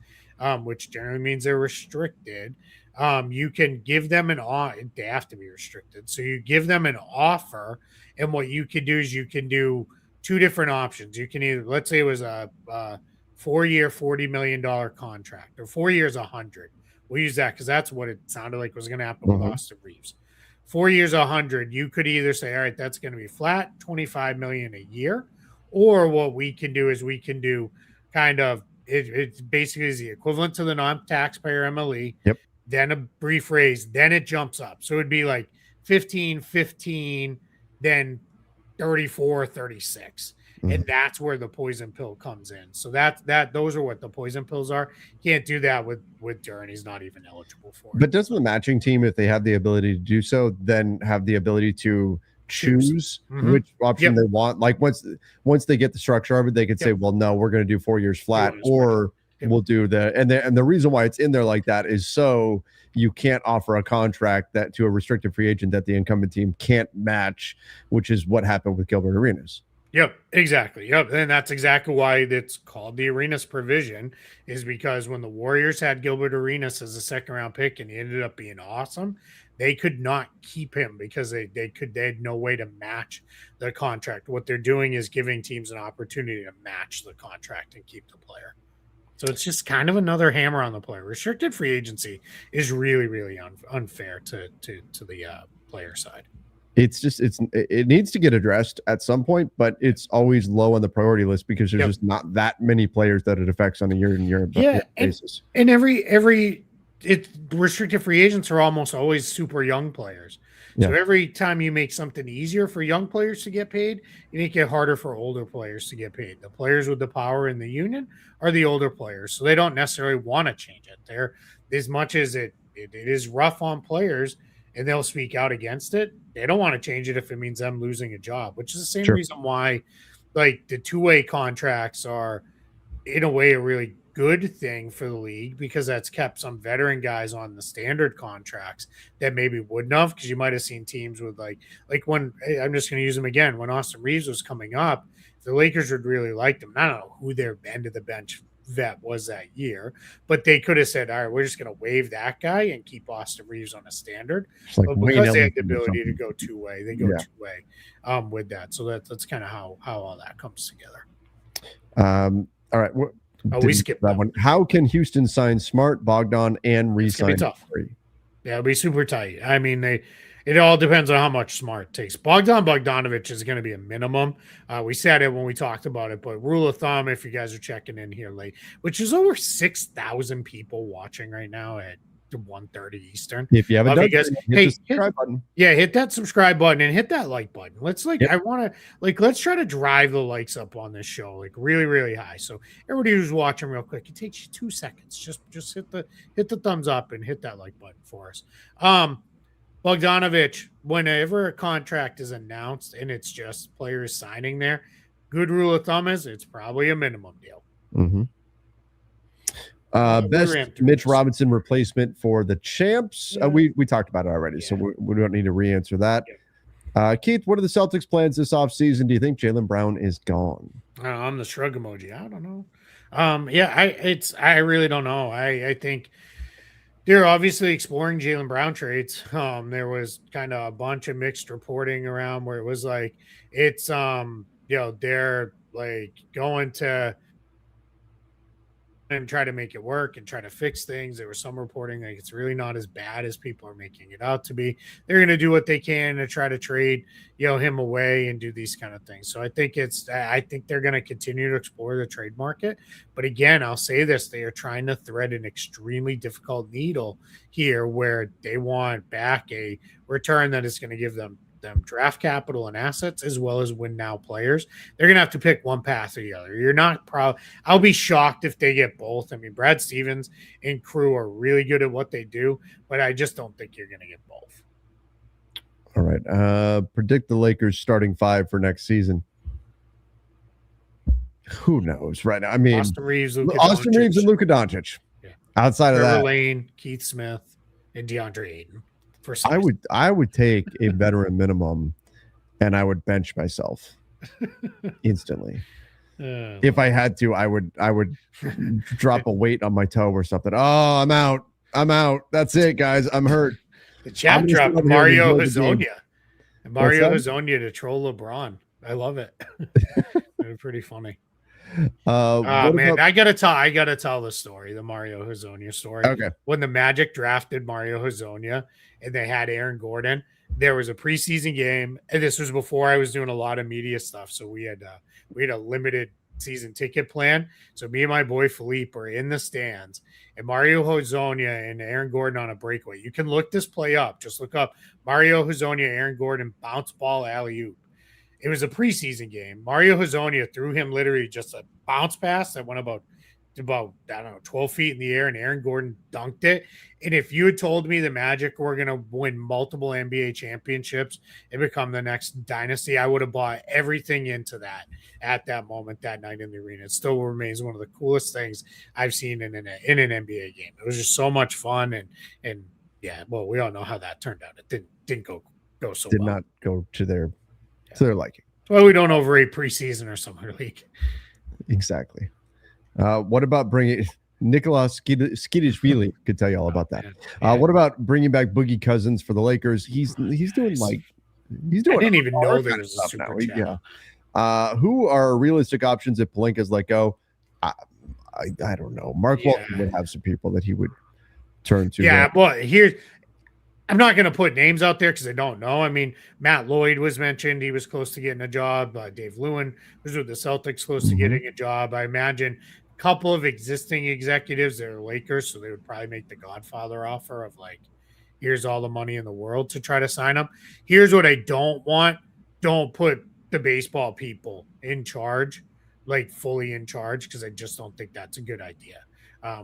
which generally means they're restricted. You can give them they have to be restricted. So you give them an offer, and what you can do is you can do two different options. You can either, let's say it was a 4-year, $40 million contract, or 4 years, 100. We'll use that because that's what it sounded like was going to happen with Austin Reeves. 4 years, 100. You could either say, all right, that's going to be flat, $25 million a year, or what we can do is we can do kind of it's basically is the equivalent to the non-taxpayer MLE. Yep. Then a brief raise, then it jumps up. So it'd be like 15, 15, then 34, 36. And that's where the poison pill comes in. So those are what the poison pills are. Can't do that with Duren. He's not even eligible for it. But doesn't the matching team, if they have the ability to do so, then have the ability to choose which option they want? Like once they get the structure of it, they could say, well, no, we're going to do 4 years flat, or we'll do and the reason why it's in there like that is so you can't offer a contract that to a restricted free agent that the incumbent team can't match, which is what happened with Gilbert Arenas. Yep, exactly. Yep. And that's exactly why it's called the Arenas provision, is because when the Warriors had Gilbert Arenas as a second round pick and he ended up being awesome, they could not keep him because they had no way to match the contract. What they're doing is giving teams an opportunity to match the contract and keep the player. So it's just kind of another hammer on the player. Restricted free agency is really, really unfair to the player side. It needs to get addressed at some point, but it's always low on the priority list because there's just not that many players that it affects on a year-in-year basis. And restricted free agents are almost always super young players. So every time you make something easier for young players to get paid, you make it harder for older players to get paid. The players with the power in the union are the older players, so they don't necessarily want to change it. They're, as much as it is rough on players, and they'll speak out against it, they don't want to change it if it means them losing a job, which is the same reason why, like, the two-way contracts are, in a way, a really good thing for the league, because that's kept some veteran guys on the standard contracts that maybe wouldn't have, because you might have seen teams with like when, I'm just going to use them again, when Austin Reeves was coming up, the Lakers would really like them. I don't know who their end of the bench vet was that year, but they could have said, all right, we're just going to waive that guy and keep Austin Reeves on a standard. But because they have the ability to go two-way, they go two-way with that. So that's kind of how all that comes together. All right. We skipped that one. How can Houston sign Smart, Bogdan, and re-sign? It's tough. Yeah, it'll be super tight. I mean, it all depends on how much Smart takes. Bogdanovic is going to be a minimum. We said it when we talked about it, but rule of thumb, if you guys are checking in here late, which is over 6,000 people watching right now at 1:30 Eastern. If you haven't done it, hit the subscribe button. Yeah, hit that subscribe button and hit that like button. Let's let's try to drive the likes up on this show really, really high. So everybody who's watching real quick, it takes you 2 seconds. Just hit the thumbs up and hit that like button for us. Bogdanovic, whenever a contract is announced and it's just players signing there, good rule of thumb is it's probably a minimum deal. Best Mitch Robinson replacement for the champs. We talked about it already, so we don't need to re-answer that. Keith, what are the Celtics' plans this offseason? Do you think Jalen Brown is gone? I'm the shrug emoji. I don't know. I really don't know. I think they're obviously exploring Jalen Brown trades. There was kind of a bunch of mixed reporting around where it was like it's they're like going to and try to make it work and try to fix things. There was some reporting like it's really not as bad as people are making it out to be. They're going to do what they can to try to trade, him away and do these kind of things. So I think they're going to continue to explore the trade market. But again, I'll say this, they are trying to thread an extremely difficult needle here where they want back a return that is going to give them draft capital and assets as well as win now players. They're gonna have to pick one path or the other. You're not I'll be shocked if they get both. I mean, Brad Stevens and crew are really good at what they do, but I just don't think you're gonna get both. All right. Predict the Lakers starting 5 for next season. Who knows right now? I mean, Austin Reeves, Reeves Doncic. and Luka Doncic. Yeah. Outside of Trevor that, Lane, Keith Smith, and DeAndre Ayton. I would take a veteran minimum, and I would bench myself instantly. If I had to, I would drop a weight on my toe or something. Oh, I'm out. That's it, guys. I'm hurt. The chat dropped Mario Hezonja. Mario Hezonja to troll LeBron. I love it. They're pretty funny. Man, I gotta tell the story, the Mario Hezonja story. Okay. When the Magic drafted Mario Hezonja and they had Aaron Gordon, there was a preseason game, and this was before I was doing a lot of media stuff. So we had a limited season ticket plan. So me and my boy Philippe are in the stands, and Mario Hezonja and Aaron Gordon on a breakaway. You can look this play up. Just look up Mario Hezonja, Aaron Gordon bounce ball alley-oop. It was a preseason game. Mario Hezonja threw him literally just a bounce pass that went about I don't know, 12 feet in the air, and Aaron Gordon dunked it. And if you had told me the Magic were going to win multiple NBA championships and become the next dynasty, I would have bought everything into that at that moment that night in the arena. It still remains one of the coolest things I've seen in an NBA game. It was just so much fun, and yeah, well, we all know how that turned out. It didn't go so well. Did not go to their liking. Well, we don't overrate preseason or summer league. Exactly. What about bringing Nicolas Skidishvili? Could tell you all about that. What about bringing back Boogie Cousins for the Lakers? He's doing like he's doing. I didn't even know there was a super chat. Yeah. Who are realistic options if Pelinka's let go? I don't know. Mark Walton would have some people that he would turn to. Yeah. Well, I'm not going to put names out there because I don't know. I mean, Matt Lloyd was mentioned. He was close to getting a job. Dave Lewin was with the Celtics, close to getting a job. I imagine a couple of existing executives that are Lakers, so they would probably make the Godfather offer of like, here's all the money in the world to try to sign them. Here's what I don't want. Don't put the baseball people in charge, like fully in charge, because I just don't think that's a good idea.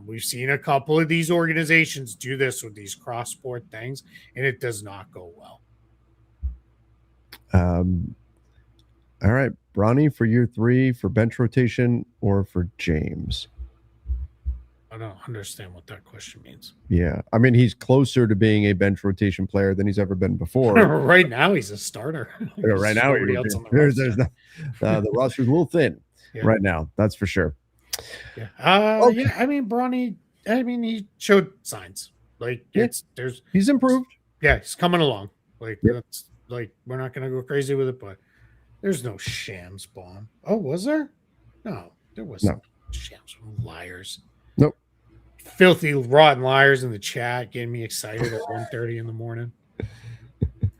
We've seen a couple of these organizations do this with these cross-sport things, and it does not go well. All right, Bronny for year 3 for bench rotation or for James? I don't understand what that question means. Yeah, I mean, he's closer to being a bench rotation player than he's ever been before. Right now, he's a starter. Right now, the roster's a little thin right now. That's for sure. Yeah. I mean, Bronny. I mean, he showed signs. Like he's improved. Yeah, he's coming along. Like that's like we're not gonna go crazy with it, but there's no Shams bomb. Oh, was there? No, there was no Shams. Liars. Nope. Filthy, rotten liars in the chat getting me excited at 1:30 in the morning.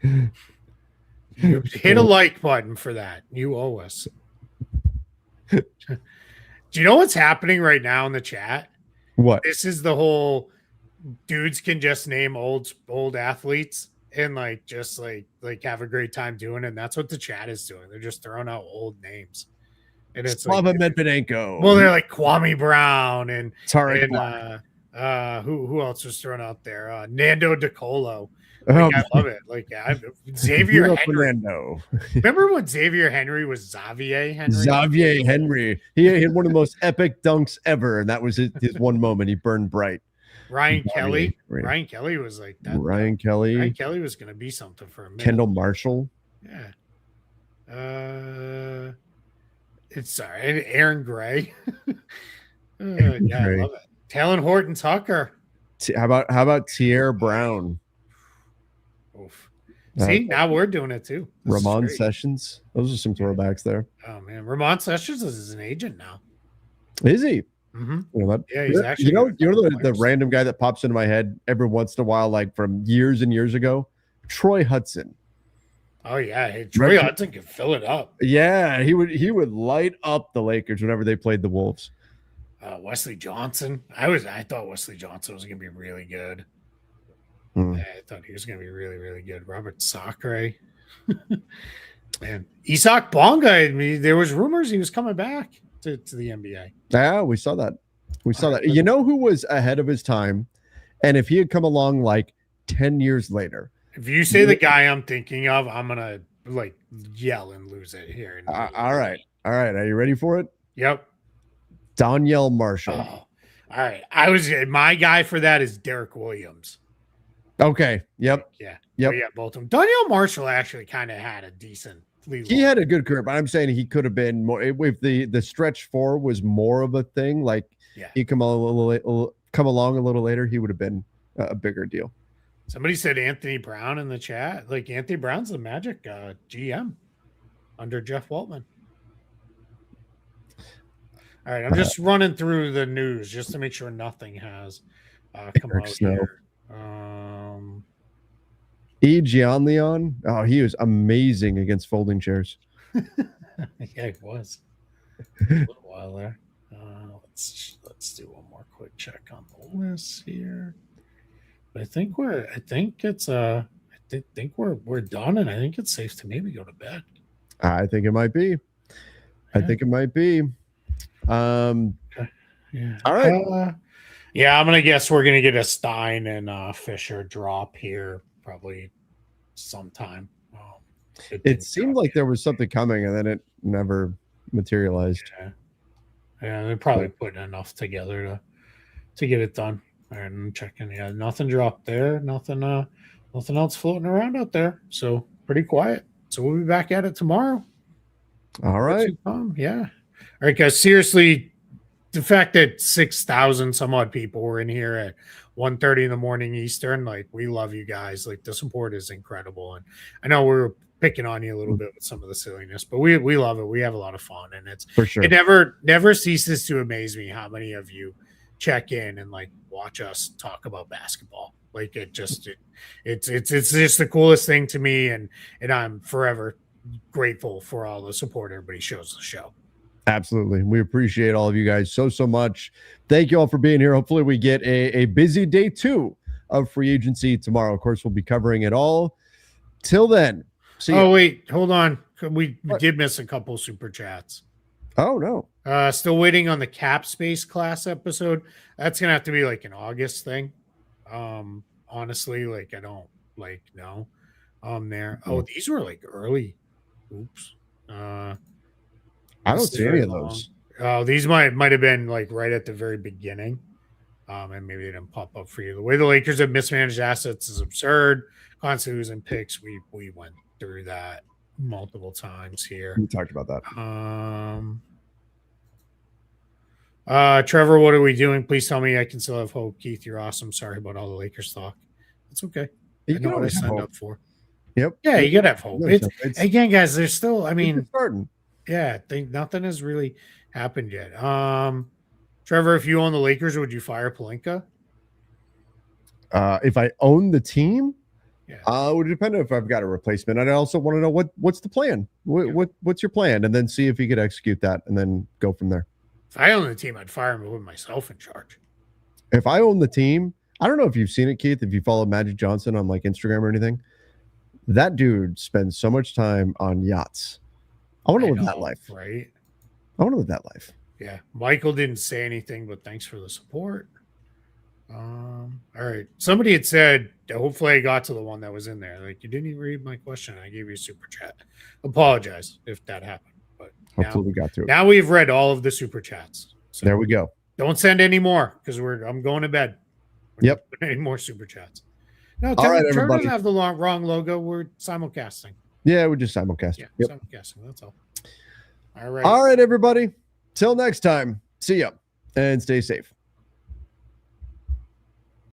You hit a like button for that. You owe us. Do you know what's happening right now in the chat? What? This is the whole dudes can just name old athletes and like just like have a great time doing it. And that's what the chat is doing. They're just throwing out old names. And it's Slava Medvedenko. Well, they're like Kwame Brown and who else was thrown out there? Nando DiColo. Like, I love it. Like Xavier Henry. Remember when Xavier Henry was Xavier Henry? Xavier Henry. He had one of the most epic dunks ever, and that was his one moment. He burned bright. Ryan Kelly. Ryan Kelly was like that. Ryan Kelly was going to be something for a minute. Kendall Marshall. Yeah. It's sorry. Aaron Gray. I love it. Talon Horton Tucker. How about Tierre Brown? Oof. See, now we're doing it too. Ramon Sessions. Those are some throwbacks there. Oh man, Ramon Sessions is an agent now. Is he? Mm-hmm. He's actually. The random guy that pops into my head every once in a while, like from years and years ago, Troy Hudson. Oh yeah, Troy Hudson can fill it up. Yeah, he would light up the Lakers whenever they played the Wolves. Wesley Johnson. I thought Wesley Johnson was going to be really good. I thought he was going to be really, really good. Robert Sacre. Man. Isak Bonga. I mean, there was rumors he was coming back to the NBA. Yeah, we saw that. You know who was ahead of his time? And if he had come along like 10 years later, If you say the guy I'm thinking of, I'm gonna like yell and lose it here. All right. Are you ready for it? Yep. Donyell Marshall. Oh, all right. My guy for that is Derek Williams. Okay. Yep. Yeah. Yep. Yeah, both of them. Donyell Marshall actually kind of had a decent. He had a good career, but I'm saying he could have been more. If the stretch 4 was more of a thing, like he come along a little later, he would have been a bigger deal. Somebody said Anthony Brown in the chat. Like Anthony Brown's the Magic GM under Jeff Waltman. All right, I'm just running through the news just to make sure nothing has come out here. Gian Leon. Oh, he was amazing against folding chairs. Yeah, he was. A little while there. Let's do one more quick check on the list here. I think we're done, and I think it's safe to maybe go to bed. I think it might be. Yeah. I think it might be. Okay. Yeah. All right. Yeah, I'm gonna guess we're gonna get a Stein and Fisher drop here probably sometime. It seemed like there was something coming, and then it never materialized. Yeah, they're probably putting enough together to get it done. And checking, yeah, nothing dropped there, nothing else floating around out there. So pretty quiet. So we'll be back at it tomorrow. All right. Yeah. All right, guys. Seriously, the fact that 6,000 some odd people were in here at 1:30 in the morning Eastern, like, we love you guys. Like, the support is incredible. And I know we were picking on you a little bit with some of the silliness, but we love it. We have a lot of fun, and it's for sure. It never ceases to amaze me how many of you check in and like watch us talk about basketball. Like, it's just the coolest thing to me, and I'm forever grateful for all the support everybody shows the show. Absolutely. We appreciate all of you guys so much. Thank you all for being here. Hopefully we get a busy day 2 of free agency tomorrow. Of course, we'll be covering it all. Till then. Wait, hold on. We did miss a couple super chats. Oh, no. Still waiting on the cap space class episode. That's going to have to be like an August thing. Honestly, like, I don't know. There. Oh, these were like early. Oops. I don't see any of those. Oh, these might have been like right at the very beginning. And maybe they didn't pop up for you. The way the Lakers have mismanaged assets is absurd. Constantly losing picks. We went through that multiple times here. We talked about that. Trevor, what are we doing? Please tell me I can still have hope. Keith, you're awesome. Sorry about all the Lakers talk. It's okay. I know what I signed up for. Yep. Yeah, you gotta have hope. Again, guys, there's still, I mean, starting. Yeah, I think nothing has really happened yet. Trevor, if you own the Lakers, would you fire Pelinka? If I own the team, yeah. It would depend if I've got a replacement. And I also want to know what's the plan. What's your plan, and then see if he could execute that, and then go from there. If I own the team, I'd fire him and put myself in charge. If I own the team, I don't know if you've seen it, Keith. If you follow Magic Johnson on like Instagram or anything, that dude spends so much time on yachts. I want to live that life. Right? I want to live that life. Yeah. Michael didn't say anything, but thanks for the support. All right. Somebody had said, hopefully I got to the one that was in there. Like, you didn't even read my question. I gave you a super chat. Apologize if that happened. But hopefully we got to it. Now we've read all of the super chats. So there we go. Don't send any more, because I'm going to bed. Yep. Any more super chats. No, all right, everybody. Doesn't have the wrong logo. We're simulcasting. Yeah, we're just simulcasting. Yeah, simulcasting. That's all. All right. All right, everybody. Till next time. See ya and stay safe.